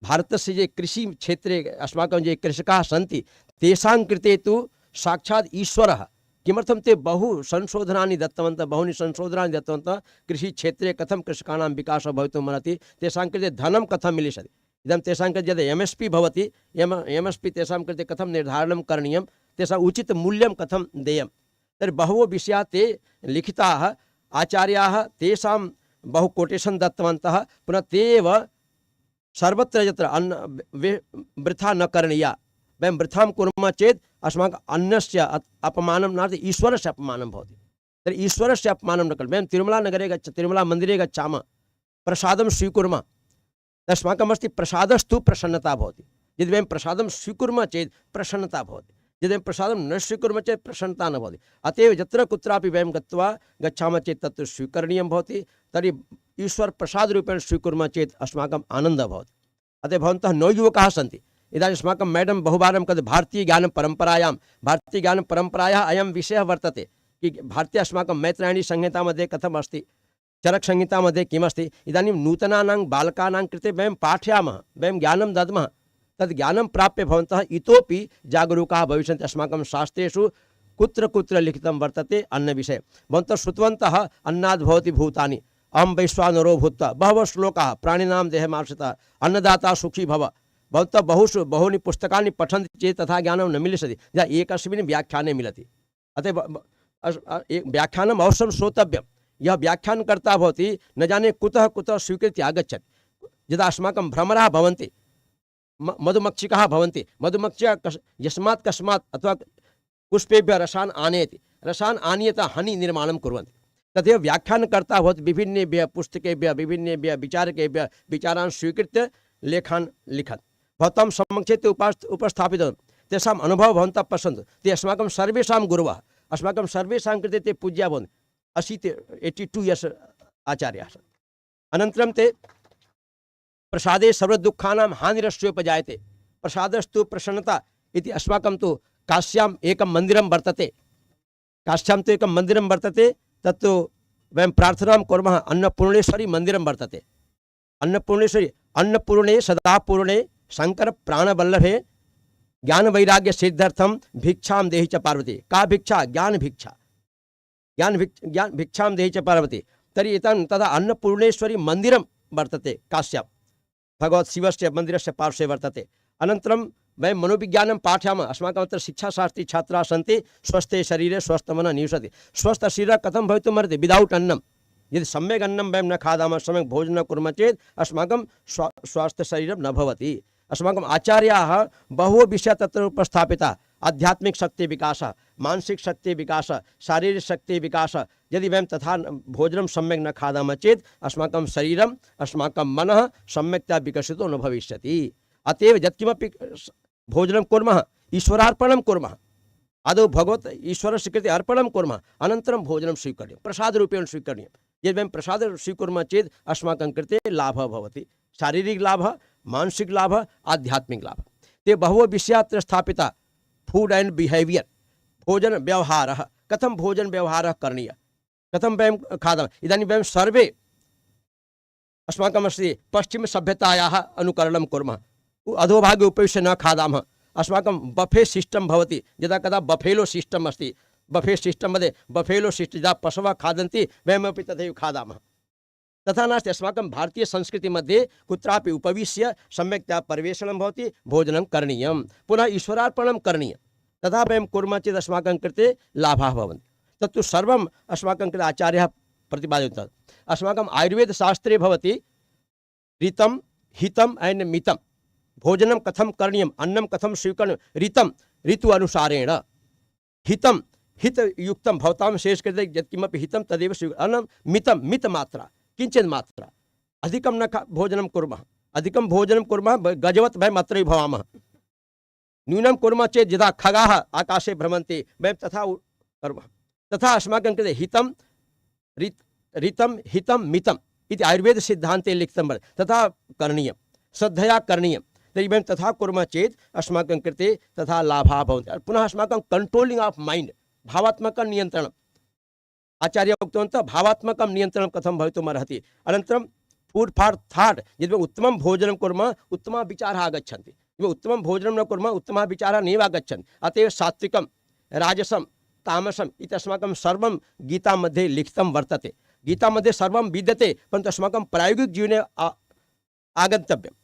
भारतस्य ये कृषि क्षेत्रे अस्माकं ये कृषकाः सन्ति तेषां कृते तु साक्षात् ईश्वरः। किमर्थं ते बहूनि संशोधनानि दत्तवन्तः कृषि क्षेत्रे कथं कृषकाणां विकासः भवितुमर्हति, तेषां कृते धनं कथं मिलिष्यति। इदं तेषां कृते यद् एमएसपी भवति, एमएसपी तेषां कृते कथं निर्धारणं करणीयं, तेषां उचित मूल्यं कथं देयं, तर्हि बहवो विषयाः ते लिखिताः। आचार्याः तेषां बहु कोटेशन दत्तवन्तः पुनः तेव सर्वत्र यत्र अन्न वृथा न करणीया वयं वृथां कुर्मः चेत् अस्माकम् अन्नस्य अपमानं नास्ति ईश्वरस्य अपमानं भवति तर्हि ईश्वरस्य अपमानं न करणीयं वयं तिरुमलानगरे तिरुमलामन्दिरे गच्छामः प्रसादं स्वीकुर्मः अस्माकमस्ति प्रसादस्तु प्रसन्नता भवति यदि वयं प्रसादं स्वीकुर्मः चेत् प्रसन्नता भवति यदि वयं प्रसादं न स्वीकुर्मः चेत् प्रसन्नता न भवति अतएव यत्र कुत्रापि वयं गच्छामः चेत् तत्र स्वीकरणीयं भवति तर्हि ईश्वर प्रसादरूपेण स्वीकुर्मः चेत् अस्माकम् आनन्दः भवति अतः भवन्तः नवयुवकाः सन्ति इदानीम् अस्माकं मैडम बहुवारं कद भारतीयज्ञानपरम्परायाः अयं विषयः वर्तते कि भारतीय अस्माकं मैत्रायणी संहितामध्ये कथम् अस्ति चरकसंहितामध्ये किमस्ति इदानीं नूतनानां बालकानां कृते वयं पाठयामः वयं ज्ञानं दद्मः तद् ज्ञानं प्राप्य भवन्तः इतोपि जागरूकाः भविष्यन्ति अस्माकं शास्त्रेषु कुत्र कुत्र लिखितं वर्तते अन्नविषये भवन्तः श्रुतवन्तः अन्नाद् भवति भूतानि अहं वैश्वानरो भूत्वा बहवः श्लोकाः प्राणिनां देहमाश्रितः अन्नदाता सुखी भव भवन्तः बहूनि पुस्तकानि पठन्ति चेत् तथा ज्ञानं न मिलिष्यति एकस्मिन् व्याख्याने मिलति अतः व्याख्यानम् अवश्यं श्रोतव्यं यः व्याख्यानकर्ता भवति न जाने कुतः कुतः स्वीकृत्य आगच्छति यदा अस्माकं भ्रमराः भवन्ति मधुमक्षिकाः भवन्ति मधुमक्षिका यस्मात् कस्मात् अथवा पुष्पेभ्यः रसान् आनयति रसान् आनीय हनि निर्माणं कुर्वन्ति तथैव व्याख्यानकर्ता भवति विभिन्नेभ्यः पुस्तकेभ्यः विभिन्नेभ्यः विचारकेभ्यः विचारान् स्वीकृत्य लेखान् लिखन् भवतां समक्षे ते उपस्थापितवान् तेषाम् अनुभवः भवन्तः पश्यन्तु ते अस्माकं सर्वेषां गुरवः अस्माकं सर्वेषां कृते ते पूज्याः भवन्ति 82 इयर्स् आचार्याः सन्ति अनन्तरं ते प्रसादे सर्वदुःखानां हानिरस्योपजायते प्रसादस्तु प्रसन्नता इति अस्माकं तु काश्याम् एकं मन्दिरं वर्तते काश्यां तु एकं मन्दिरं वर्तते तत्तु वयं प्रार्थनां कुर्मः अन्नपूर्णेश्वरी मन्दिरं वर्तते अन्नपूर्णेश्वरी अन्नपूर्णे सदा पूर्णे शंकर प्राणवल्लभे ज्ञान वैराग्य सिद्ध्यर्थम भिक्षां देहि च पार्वती का भिक्षा ज्ञान भिक्षा ज्ञान भिक्षां देहि च पार्वती तर्हि तदा अन्नपूर्णेश्वरी मन्दिरं वर्तते काश्यां भगवत् शिवस्य मन्दिरस्य पार्श्वे वर्तते अनन्तरं वयं मनोविज्ञानं पाठयामः अस्माकम् अत्र शिक्षाशास्त्री छात्राः सन्ति स्वस्थे शरीरे स्वस्थमनः निवसति स्वस्थ शरीरः कथं भवितुमर्हति विदौट् अन्नं यदि सम्यक् अन्नं वयं न खादामः सम्यक् भोजनं न कुर्मः चेत् अस्माकं स्वास्थ्यशरीरं न भवति अस्माकम् आचार्याः बहवो विषयाः तत्र उपस्थापिताः आध्यात्मिक शक्ति विकासः मानसिक शक्ति विकासः शारीरिक शक्ति विकासः यदि वयं तथा भोजनं सम्यक् न खादामः चेत् अस्माकं शरीरम् अस्माकं मनः सम्यक्तया विकसितो न भविष्यति अतएव यत्किमपि भोजनं कुर्मः ईश्वरार्पणं कुर्मः आदौ भगवत् ईश्वरस्य कृते अर्पणं कुर्मः अनन्तरं भोजनं स्वीकरणीयं प्रसादरूपेण स्वीकरणीयं यदि वयं प्रसादं स्वीकुर्मः चेत् अस्माकं कृते लाभः भवति शारीरिक लाभः मानसिक लाभः आध्यात्मिक लाभः ते बहवो विषयाः अत्र स्थापिताः फूड एंड बिहेवियर भोजन व्यवहारः कथं भोजन व्यवहारः करणीयः कथं वयं खादामः इदानीं वयं सर्वे अस्माकमस्ति पश्चिमसभ्यतायाः अनुकरणं कुर्मः अधोभागे उपविश्य न खादामः अस्माकं बफे सिस्टम भवति यदा कदा बफेलो सिस्टम अस्ति बफे सिस्टम मध्ये बफेलो सिस्टम यदा पशवः खादन्ति वयमपि तथैव खादामः तथा नास्ति अस्माकं भारतीय संस्कृति मध्ये कुत्रापि उपविश्य सम्यक्तया परिवेषणं भवति भोजनं करणीयं पुनः ईश्वरार्पणं करणीयं तथा वयं कुर्मः चेत् अस्माकं कृते लाभाः भवन्ति तत्तु सर्वम् अस्माकं कृते आचार्यः प्रतिपादितवान् अस्माकम् आयुर्वेदशास्त्रे भवति ऋतं हितं एंड मितं भोजनं कथं करणीयम् अन्नं कथं स्वीकरणीयं ऋतं ऋतु अनुसारेण हितं हितयुक्तं भवतां शेष कृते यत्किमपि हितं तदेव अन्नं मितं मितमात्रा किंचित मात्रा अधिकं न भोजनं कुर्मः अधिकं भोजनं कुर्मः गजवत् वयम् अत्रैव भवामः न्यूनं कुर्मः चेत् यदा खगाः आकाशे भ्रमन्ति वयं तथा कुर्मः तथा अस्माकं कृते हितं ऋतं हितं मितम् इति आयुर्वेद सिद्धान्ते लिखितं वर्तते तथा करणीयं श्रद्धया करणीयं तर्हि वयं तथा कुर्मः चेत् अस्माकं कृते तथा लाभाः भवन्ति पुनः अस्माकं कंट्रोलिंग ऑफ माइंड भावात्मकं नियन्त्रणम् आचार्य उक्तवन्तः भावात्मकं नियन्त्रणं कथं भवितुमर्हति अनन्तरं फूड फॉर थॉट यदि उत्तमं भोजनं कुर्मः उत्तमाः विचाराः आगच्छन्ति यदि उत्तमं भोजनं न कुर्मः उत्तमाः विचाराः नैव आगच्छन्ति अतएव सात्विकं राजसं तामसम् इति अस्माकं सर्वं गीता मध्ये लिखितं वर्तते गीता मध्ये सर्वं विद्यते परन्तु अस्माकं प्रायोगिकजीवने आगन्तव्यं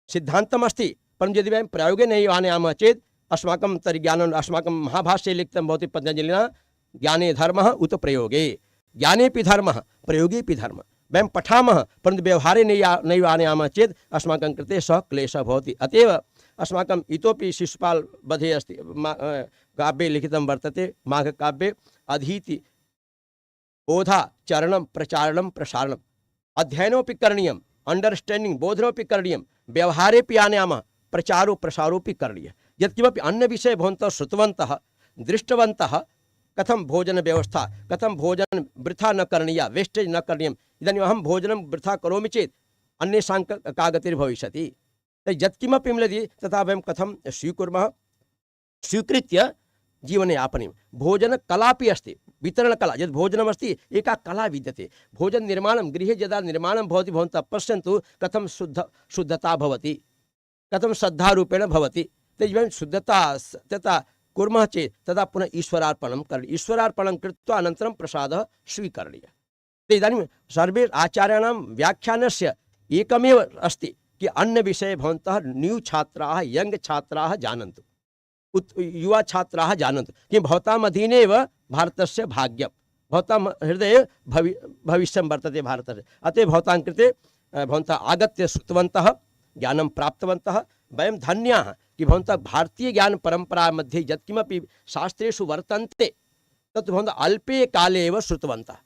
सिद्धान्तम् अस्ति परन्तु यदि वयं प्रयोगे नैव आनयामः चेत् अस्माकं तर्हि ज्ञानम् अस्माकं महाभाष्ये लिखितं भवति पतञ्जलिना ज्ञाने धर्मः उत प्रयोगे ज्ञानेपि धर्मः प्रयोगेपि धर्मः वयं पठामः परन्तु व्यवहारे नैव आनयामः चेत् अस्माकं कृते सः क्लेशः भवति। अतएव अस्माकं इतोपि शिशुपाल वधे अस्ति काव्ये लिखितं वर्तते माघकाव्ये अधीति बोधाचरणं प्रचारणं प्रसारणम् अध्ययनोऽपि करणीयम् अंडरस्टैंडिंग बोधनोऽपि करणीयं व्यवहारेऽपि आनयामः प्रचारो प्रसारोऽपि करणीयः। यत्किमपि अन्य विषये भवन्तः श्रुतवन्तः दृष्टवन्तः कथं भोजन व्यवस्था कथं भोजन वृथा न करणीया वेस्टेज न करणीयम् इदानीम् अहं भोजनं वृथा करोमि चेत् अन्येषां का गतिर्भविष्यति। यत्किमपि मिलति तथा वयं कथं स्वीकुर्मः स्वीकृत्य जीवने यापनीयं। भोजन कलापि अस्ति वितरण कला यद् भोजनमस्ति एका कला विद्यते। भोजन निर्माणं गृहे यदा निर्माणं भवति भवन्तः पश्यन्तु कथं शुद्धता भवति कथं श्रद्धारूपेण भवति। वयं शुद्धता तथा कुर्मः चेत् तदा पुनः ईश्वरार्पणं करणीयम् ईश्वरार्पणं कृत्वा अनन्तरं प्रसादः स्वीकरणीयः। इदानीं सर्वे आचार्याणां व्याख्यानस्य एकमेव अस्ति कि अन्य विषये भवन्तः न्यू छात्राः यंग छात्राः जानन्तु युवा छात्राः जानन्तु कि भवताम् अधीने एव भारतस्य भाग्यं भवतां हृदये भविष्यं वर्तते भारतस्य। अतः भवतां कृते भवन्तः आगत्य श्रुतवन्तः ज्ञानं प्राप्तवन्तः वयं धन्याः कि भवन्तः भारतीय ज्ञान परंपरा मध्ये यत्किमपि शास्त्रेषु वर्तन्ते तत् भवन्तः अल्पे काले एव श्रुतवन्तः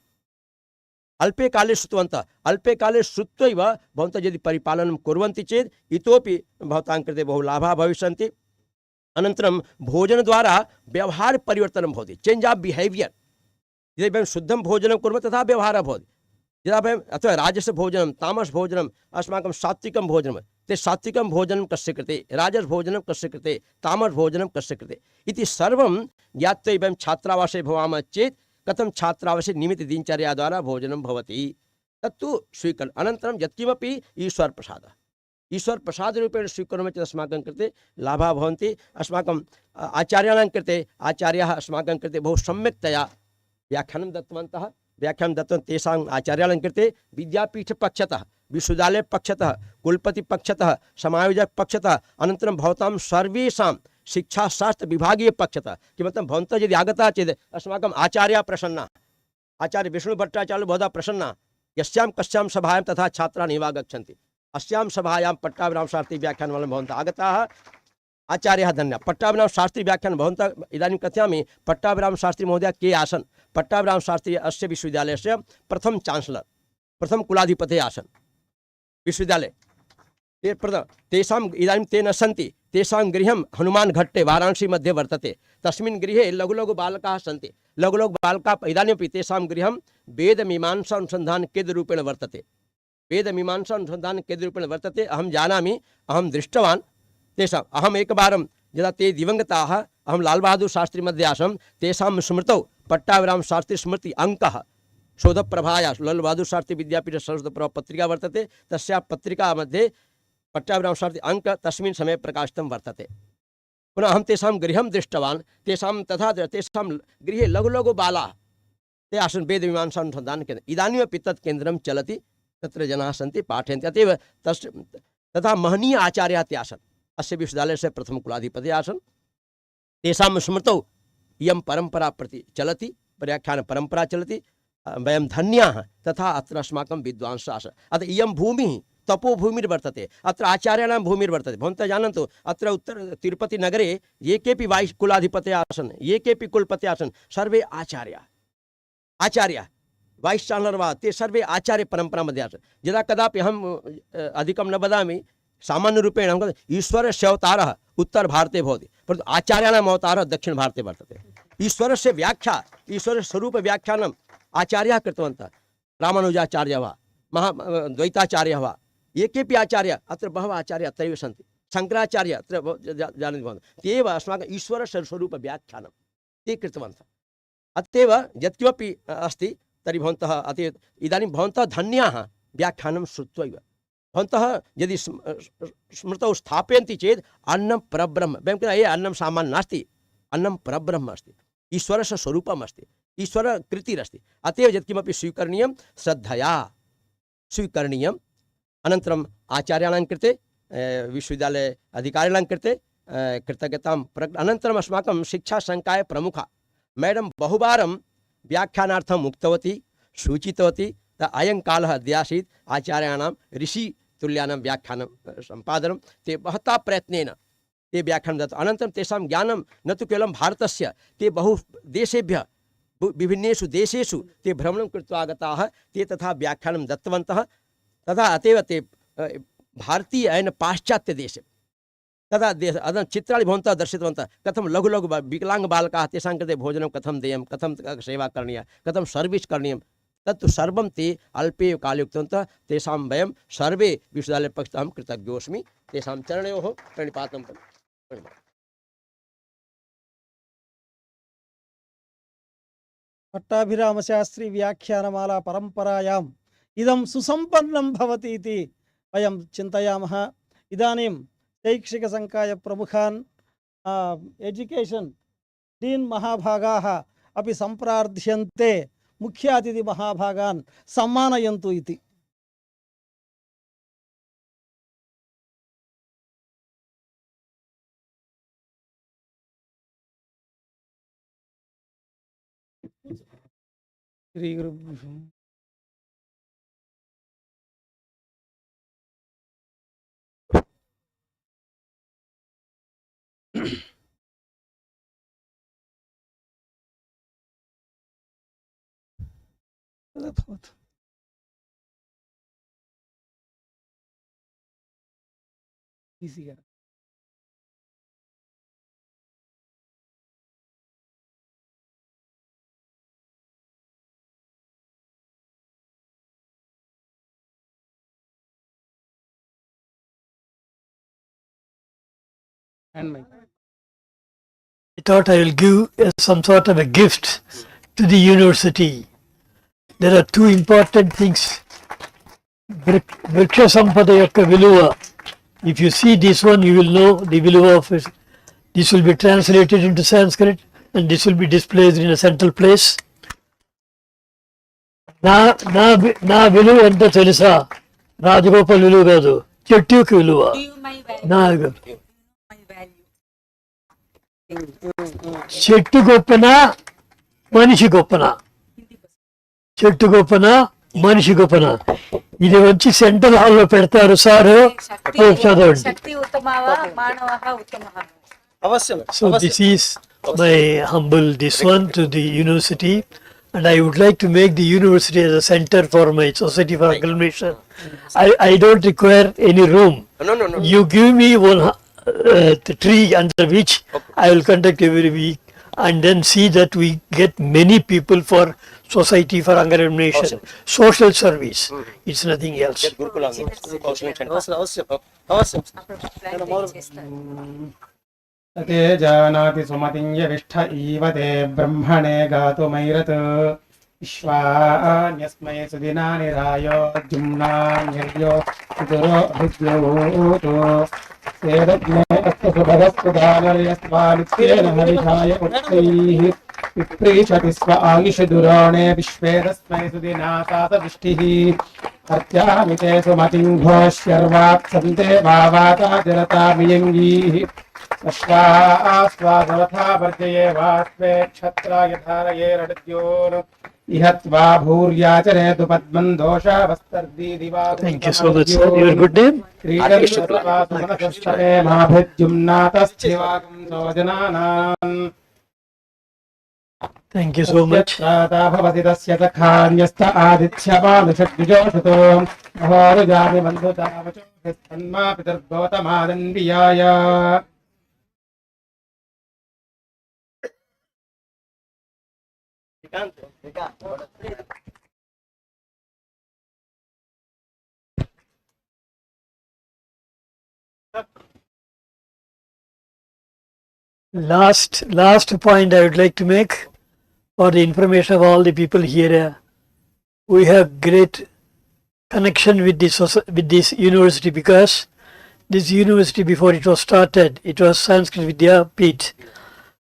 अल्पे काले श्रुतवन्तः अल्पे काले श्रुत्वैव भवन्तः यदि परिपालनं कुर्वन्ति चेत् इतोपि भवतां कृते बहु लाभाः भविष्यन्ति। अनन्तरं भोजन द्वारा व्यवहार परिवर्तनं भवति चेंज ऑफ बिहेवियर। यदि वयं शुद्धं भोजनं कुर्मः तथा व्यवहारः भवति। यदा वयम् अथवा राजस भोजनं तामस भोजनम् अस्माकं सात्विकं भोजनं ते सात्विकं भोजनं कस्य कृते राजस भोजनं कस्य कृते तामस भोजनं कस्य कृते इति सर्वं ज्ञात्वा वयं छात्रावासे भवामः चेत् कथं छात्रावासे नियमित दिनचर्या द्वारा भोजनं भवति तत्तु स्वीकरणम्। अनन्तरं यत्किमपि ईश्वर प्रसाद रूपेण स्वीकुर्मः चेत् अस्माकं कृते लाभाः भवन्ति। अस्माकं आचार्याणां कृते आचार्याः अस्माकं कृते बहु सम्यक्तया व्याख्यानं दत्तवन्तः। व्याख्यानं दत्तवन्तः तेषाम् आचार्याणां कृते विद्यापीठपक्षतः विश्वविद्यालयपक्षतः कुलपतिपक्षतः समायोजकपक्षतः अनन्तरं भवतां सर्वेषां शिक्षाशास्त्र विभागीय पक्षतः किमर्थं भवन्तः यदि आगताः चेत् अस्माकम् आचार्याः प्रसन्नाः आचार्य विष्णुभट्टाचार्य बहुधा प्रसन्नाः यस्यां कस्यां सभायां तथा छात्राः नैव आगच्छन्ति। अस्यां सभायां पट्टाभिराम शास्त्री व्याख्यानं भवन्तः आगताः आचार्यः धन्यः। पट्टाभिराम शास्त्री व्याख्यानं भवन्तः इदानीं कथयामि पट्टाभिराम शास्त्री महोदय के आसन् पट्टाभिराम शास्त्री अस्य विश्वविद्यालयस्य प्रथम चांसलर प्रथम कुलाधिपतिः आसन् विश्वविद्यालये तेषाम् इदानीं ते न सन्ति। तेषां गृहं हनुमान घट्टे वाराणसी मध्ये वर्तते। तस्मिन् गृहे लघु लघु बालकाः सन्ति। लघु लघु बालकाः इदानीमपि तेषां गृहं वेदमीमांसा अनुसन्धान केन्द्ररूपेण वर्तते। वेदमीमांसा अनुसन्धान केन्द्ररूपेण वर्तते। अहं जानामि अहं दृष्टवान् तेषाम्। अहम् एकवारं यदा ते दिवङ्गताः अहं लाल बहादुर शास्त्री मध्ये आसं तेषां स्मृतौ पट्टाभिराम शास्त्री स्मृति अङ्कः शोधप्रभाया लाल बहादुर शास्त्री विद्यापीठ शोधप्रभा पत्रिका वर्तते। तस्याः पत्रिका मध्ये पट्टाभिराम शास्त्री अङ्क तस्मिन् समये प्रकाशितं वर्तते। पुनः अहं तेषां गृहं दृष्टवान्। तेषां तथा तेषां गृहे लघु लघु बालाः ते आसन् वेदमीमांसा अनुसन्धान केन्द्रम्। इदानीमपि तत् केन्द्रं चलति तत्र जनाः सन्ति पाठयन्ति। अतएव तथा महनीय आचार्याः ते आसन्। अस्य विश्वविद्यालयस्य प्रथम कुलाधिपतिः आसन्। तेषां स्मृतौ इयं परम्परा प्रति चलति व्याख्यान परम्परा चलति। वयं धन्याः तथा अत्र अस्माकं विद्वांसः आसन्। अतः इयं भूमिः तपोभूमिर्वर्तते। अत्र आचार्याणां भूमिर्वर्तते। भवन्तः जानन्तु अत्र उत्तर तिरुपति नगरे ये केपि वाइस् कुलाधिपतयः आसन् ये केपि कुलपतयः आसन् सर्वे आचार्याः वाइस् चान्सलर् वा ते सर्वे आचार्य परंपरा मध्ये आसन्। यदा कदापि अहम् अधिकं न वदामि सामान्यरूपेण अहं ईश्वरस्य अवतारः उत्तर भारते भवति परन्तु आचार्याणाम् अवतारः दक्षिण भारते वर्तते। ईश्वरस्य व्याख्या ईश्वरस्य स्वरूप व्याख्यानम् आचार्याः कृतवन्तः। रामानुजाचार्यः वा द्वैताचार्यः वा ये केपि आचार्य अत्र बहवः आचार्याः अत्रैव सन्ति। शङ्कराचार्य अत्र जानन्ति भवन्तः ते एव अस्माकं ईश्वरस्य स्वरूप व्याख्यानं ते कृतवन्तः। अतएव यत्किमपि अस्ति तर्हि भवन्तः अतः इदानीं भवन्तः धन्याः व्याख्यानं श्रुत्वैव। भवन्तः यदि स्मृतौ स्थापयन्ति चेत् अन्नं परब्रह्म वयं कदापि अन्नं सामान्यं नास्ति अन्नं परब्रह्म अस्ति ईश्वरस्य स्वरूपम् अस्ति ईश्वरकृतिरस्ति। अतएव यत्किमपि स्वीकरणीयं श्रद्धया स्वीकरणीयम्। अनन्तरम् आचार्याणां कृते विश्वविद्यालय अधिकारिणां कृते कृतज्ञतां अनन्तरम् अस्माकं शिक्षासंकाय प्रमुखा मैडम बहुवारं व्याख्यानार्थम् उक्तवती सूचितवती अयं कालः अद्यासीत् आचार्याणां ऋषि तुल्यानां व्याख्यानं सम्पादनं ते महता प्रयत्नेन ते व्याख्यानं दत्तं अनन्तरं तेषां ज्ञानं न तु केवलं भारतस्य ते बहु देशेभ्यः विभिन्नेषु देशेषु ते भ्रमणं कृत्वा आगताः ते तथा व्याख्यानं दत्तवन्तः तथा अतएव ते भारतीय अयन पाश्चात्यदेशे तदा अदं चित्राणि भवन्तः दर्शितवन्तः कथं लघु लघु विकलाङ्गबालकाः तेषां कृते भोजनं कथं देयं कथं सेवा करणीया कथं सर्विस् करणीयं तत्तु सर्वं ते अल्पे काले उक्तवन्तः तेषां वयं सर्वे विश्वविद्यालयपक्षतः अहं कृतज्ञोऽस्मि तेषां चरणयोः प्रणिपातं करोमि। पट्टाभिरामशास्त्री व्याख्यानमाला परम्परायाम् इदं सुसम्पन्नं भवति इति वयं चिन्तयामः। इदानीं शैक्षिकसङ्काय प्रमुखान् एजुकेशन् डीन् महाभागाः अपि सम्प्रार्थ्यन्ते मुख्यातिथि महाभागान् सम्मानयन्तु इति। श्री गुरुभ्यो and I thought I will give some sort of a gift to the university. There are two important things. Vriksha Sampada Yokka Viluva. If you see this one, you will know the Viluva of it. This will be translated into Sanskrit and this will be displayed in a central place. నా విలువ ఎంత తెలుసా? రాజగోపాల్ విలువ కాదు, చెట్టుకి విలువ. చెట్టు గొప్పనా మనిషి గొప్పనా? చెట్టు గొప్పనా మనిషి గొప్పనా? ఇది వచ్చి సెంట్రల్ హాల్లో పెడతారు సారు, చదవండి. So this is my humble this one to the university, and I would like to make the university as a center for my society for acclamation. I don't require any room. No. You give me one the tree under which I will conduct every week and then see that we get many people for society for acclamation, social service. It's nothing else. ते जानाति सुमतिं यविष्ठ इव ते ब्रह्मणे गातुमैरत् विश्वान्यस्मै सुदिनानि रायो जुम्नान्यर्यो पितरो अभिद्योतो सेदग्ने अस्तु सुभगस्तु दानर्यस्वानित्येन हरिषाय उक्तैः विप्रीषति स्व आयुष दुरोणे विश्वे तस्मै सुदिनासातदृष्टिः हत्यामि ते सुमतिं घोष्यर्वाक्सन्ते वावातादिरतामियङ्गीः स्वास्वादवथा वर्जये वास्वे क्षत्राय धारये रडद्योन् इहत्वा भूर्याचरेतु पद्मं दोषावस्तर्दीदिवा. Thank you so much, sir. Your good name? क्रीडन्नस्वासुमनसस्तवे माभिद्युम्नातस्थिवागं सोजनानाम्. Thank you so much. भवति तस्य सखान्यस्त आदित्यमानुषद्विजोषतो अहोरुजामि बन्धुतावचोस्तन्मा पितर्गौतमादन्वियाय. Last point I would like to make for the information of all the people here. We have great connection with this university because this university, before it was started, it was Sanskrit Vidyapeeth,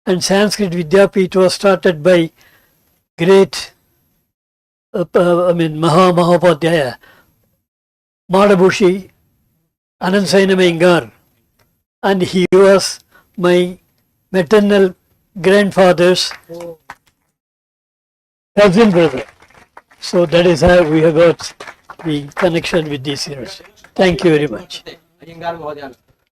and Sanskrit Vidyapeeth was started by great Mahapadhyaya Madhabushi Anansaina Iyengar, and he was my maternal grandfather's cousin brother. So that is how we have got the connection with these years. Thank you very much. Iyengar महोदय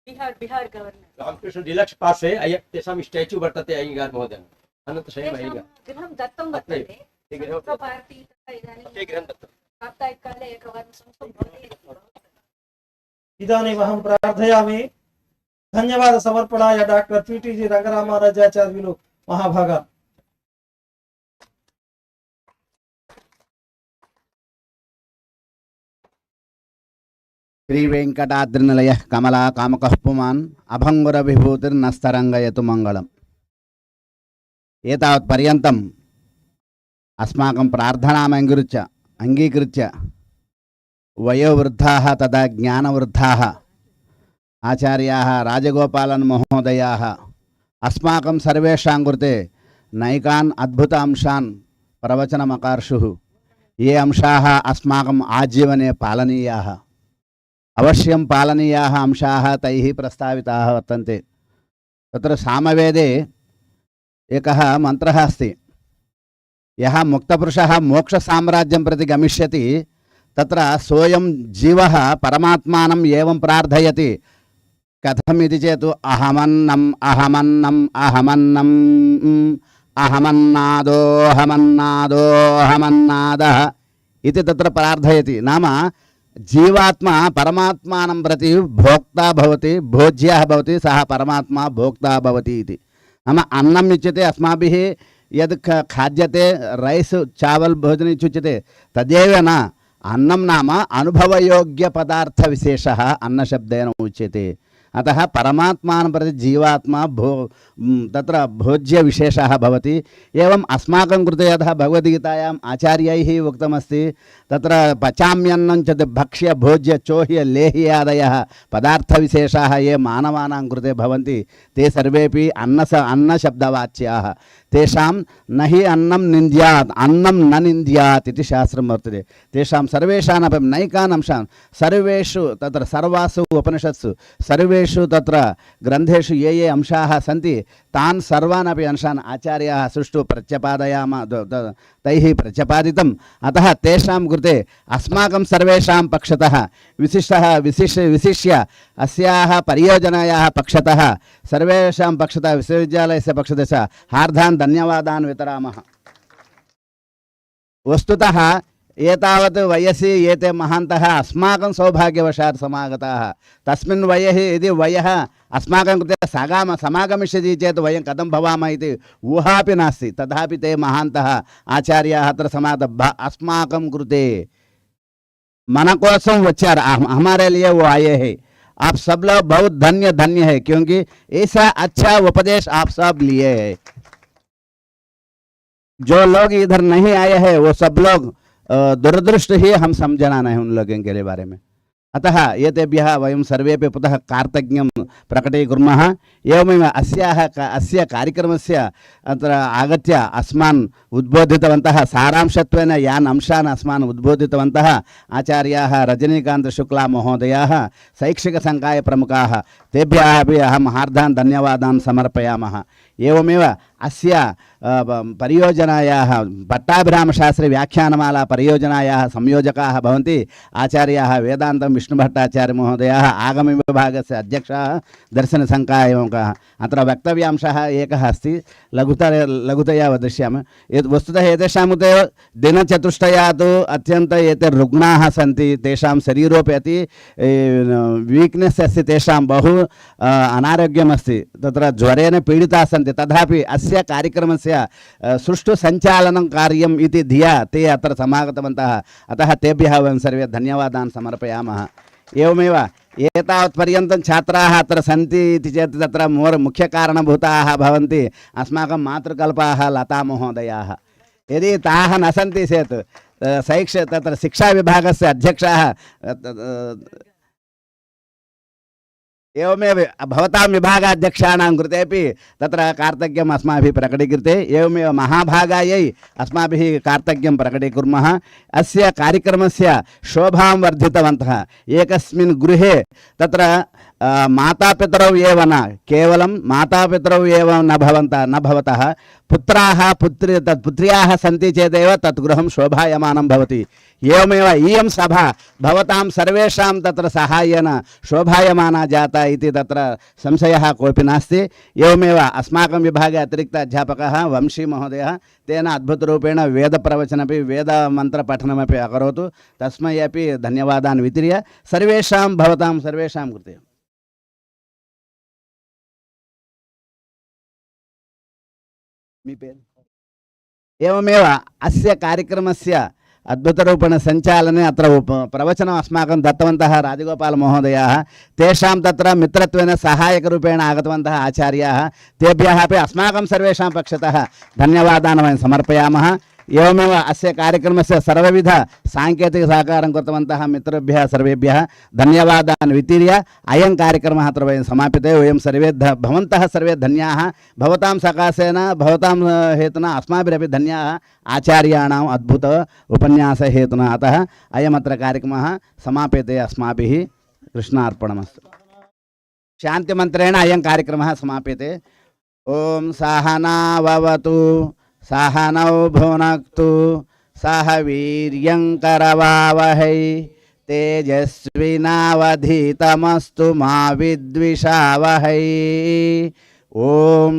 Bihar government Ramakrishna deluxe पार्श्वे तेषां statue वर्तते अय्यंगार महोदय अनन्तशयम् अय्यंगार गृहं दत्तं वर्तते ते गृहं संस्कृतभारती तथा इदानीं गृहं दत्तं साप्ताहिककाले एकवारं संस्कृतं भवति। इदानीम् अहं प्रार्थयामि धन्यवाद समर्पणाय डॉक्टर पीटीजी रंगरामानुजाचार्युलु महाभागा। श्री वेंकटाद्रिनिलय कमला कामकः पुमान् अभंगुर विभूतिर्नस्तरंगयतु मंगलम्। एतावत् पर्यन्तम् अस्माकं प्रार्थनाम् अंगीकृत्य वयोवृद्धाः तथा ज्ञानवृद्धाः आचार्याः राजगोपालन् महोदयाः अस्माकं सर्वेषां कृते नैकान् अद्भुत अंशान् प्रवचनमकार्षुः। ये अंशाः अस्माकम् आजीवने पालनीयाः, अवश्यं पालनीयाः अंशाः तैः प्रस्ताविताः वर्तन्ते। तत्र सामवेदे एकः मन्त्रः अस्ति, यः मुक्तपुरुषः मोक्षसाम्राज्यं प्रति गमिष्यति तत्र सोऽयं जीवः परमात्मानं एवं प्रार्थयति। कथम् इति चेत् अहमन्नम् अहमन्नम् अहमन्नम् अहमन्नादोऽहमन्नादोऽहमन्नादः इति तत्र प्रार्थयति। नाम जीवात्मा परमात्मानं प्रति भोक्ता भवति, भोज्यः भवति, सः परमात्मा भोक्ता भवति इति। नाम अन्नम् इच्यते अस्माभिः यद् खाद्यते रैस् चावल् भोजनं इत्युच्यते तदेव न, अन्नं नाम अनुभवयोग्यपदार्थविशेषः अन्नशब्देन उच्यते। अतः परमात्मानं प्रति जीवात्मा तत्र भोज्यविशेषः भवति। एवम् अस्माकं कृते यथा भगवद्गीतायाम् आचार्यैः उक्तमस्ति, तत्र पचाम्यन्नं च भक्ष्य भोज्य चोह्य लेह्यादयः पदार्थविशेषाः ये मानवानां कृते भवन्ति ते सर्वेपि अन्नशब्दवाच्याः। तेषां न हि अन्नं निन्द्यात्, अन्नं न निन्द्यात् इति शास्त्रं वर्तते। तेषां सर्वेषामपि नैकान् अंशान् सर्वेषु तत्र सर्वासु उपनिषत्सु सर्वेषु तत्र ग्रन्थेषु ये ये अंशाः सन्ति तान् सर्वान् अपि अंशान् आचार्याः सुष्ठु प्रत्यपादयाम, तैः प्रत्यपादितम्। अतः तेषां कृते अस्माकं सर्वेषां पक्षतः विशिष्य अस्याः परियोजनायाः पक्षतः सर्वेषां पक्षतः विश्वविद्यालयस्य पक्षतः च हार्दान् धन्यवादान् वितरामः। वस्तुतः एतावत् वयसि एते महान्तः अस्माकं सौभाग्यवशात् समागताः। तस्मिन् वयः यदि वयः अस्माकं कृते समागमिष्यति चेत् वयं कथं भवामः इति ऊहापि नास्ति। तथापि ते महान्तः आचार्याः अत्र समागताः अस्माकं कृते मन कोसम वचार हमारे लिए वो आए हैं। आप सब लोग बहुत धन्य धन्य है, क्योंकि ऐसा अच्छा उपदेश आप सब लिए हैं। जो लोग इधर नहीं आए हैं वो सब लोग दुरदृष्ट ही हम समझना नहीं उन लोगों के बारे में। अतः एतेभ्यः वयं सर्वेपि पुनः कार्तज्ञं प्रकटीकुर्मः। एवमेव अस्य कार्यक्रमस्य अत्र आगत्य अस्मान् उद्बोधितवन्तः, सारांशत्वेन यान् अंशान् अस्मान् उद्बोधितवन्तः आचार्याः रजनीकान्तशुक्ला महोदयाः, शैक्षिकसङ्काय प्रमुखाः, तेभ्यः अपि अहं हार्दान् धन्यवादान् समर्पयामः। एवमेव अस्य परियोजनायाः पट्टाभिरामशास्त्री व्याख्यानमाला परियोजनायाः संयोजकाः भवन्ति आचार्याः वेदान्तं विष्णुभट्टाचार्य महोदयाः, आगमविभागस्य अध्यक्षः दर्शनसङ्कायकाः। अत्र वक्तव्यांशः एकः अस्ति, लघुतया वदिष्यामि। वस्तुतः एतेषां कृते दिनचतुष्टयात् अत्यन्तं एते रुग्णाः सन्ति, तेषां शरीरोपि अति वीक्नेस् अस्ति, तेषां बहु अनारोग्यमस्ति, तत्र ज्वरेण पीडिताः सन्ति। तथापि अस्य कार्यक्रमस्य सुष्ठु सञ्चालनं कार्यम् इति धिया ते अत्र समागतवन्तः। अतः तेभ्यः वयं सर्वे धन्यवादान् समर्पयामः। एवमेव एतावत्पर्यन्तं छात्राः अत्र सन्ति इति चेत् तत्र मुख्यकारणभूताः भवन्ति अस्माकं मातृकल्पाः लता महोदयाः। यदि ताः न सन्ति चेत् तत्र शिक्षाविभागस्य अध्यक्षाः एवमेव भवतां विभागाध्यक्षाणां कृतेपि तत्र कार्तज्ञम् अस्माभिः प्रकटीकृते। एवमेव महाभागायै अस्माभिः कार्तज्ञं प्रकटीकुर्मः। अस्य कार्यक्रमस्य शोभां वर्धितवन्तः। एकस्मिन् गृहे तत्र मातापितरौ एव न केवलं मातापितरौ एव न भवतः पुत्राः पुत्र्याः सन्ति चेदेव तत् गृहं शोभायमानं भवति। एवमेव इयं सभा भवतां सर्वेषां तत्र सहायेन शोभायमाना जाता इति तत्र संशयः कोऽपि नास्ति। एवमेव अस्माकं विभागे अतिरिक्त अध्यापकः वंशी महोदयः तेन अद्भुतरूपेण वेदप्रवचनमपि वेदमन्त्रपठनमपि अकरोत्। तस्मै अपि धन्यवादान् वितीर्य सर्वेषां भवतां सर्वेषां कृते एवमेव अस्य कार्यक्रमस्य अद्भुतरूपेण सञ्चालने अत्र प्रवचनम् अस्माकं दत्तवन्तः राजगोपालमहोदयाः तेषां तत्र मित्रत्वेन सहायकरूपेण आगतवन्तः आचार्याः तेभ्यः अपि अस्माकं सर्वेषां पक्षतः धन्यवादान् वयं समर्पयामः। एवमेव अस्य कार्यक्रमस्य सर्वविध साङ्केतिकसहकारं कृतवन्तः मित्रेभ्यः सर्वेभ्यः धन्यवादान् वितीर्य अयं कार्यक्रमः अत्र वयं समापिते। वयं सर्वे भवन्तः सर्वे धन्याः भवतां सकाशेन भवतां हेतुना अस्माभिरपि धन्याः आचार्याणाम् अद्भुत उपन्यासहेतुना। अतः अयमत्र कार्यक्रमः समाप्यते अस्माभिः। कृष्णार्पणमस्तु। शान्तिमन्त्रेण अयं कार्यक्रमः समाप्यते। ॐ सहनाववतु सहनौ भुनक्तु सह वीर्यं करवावहै तेजस्विनावधीतमस्तु मा विद्विषावहै। ॐ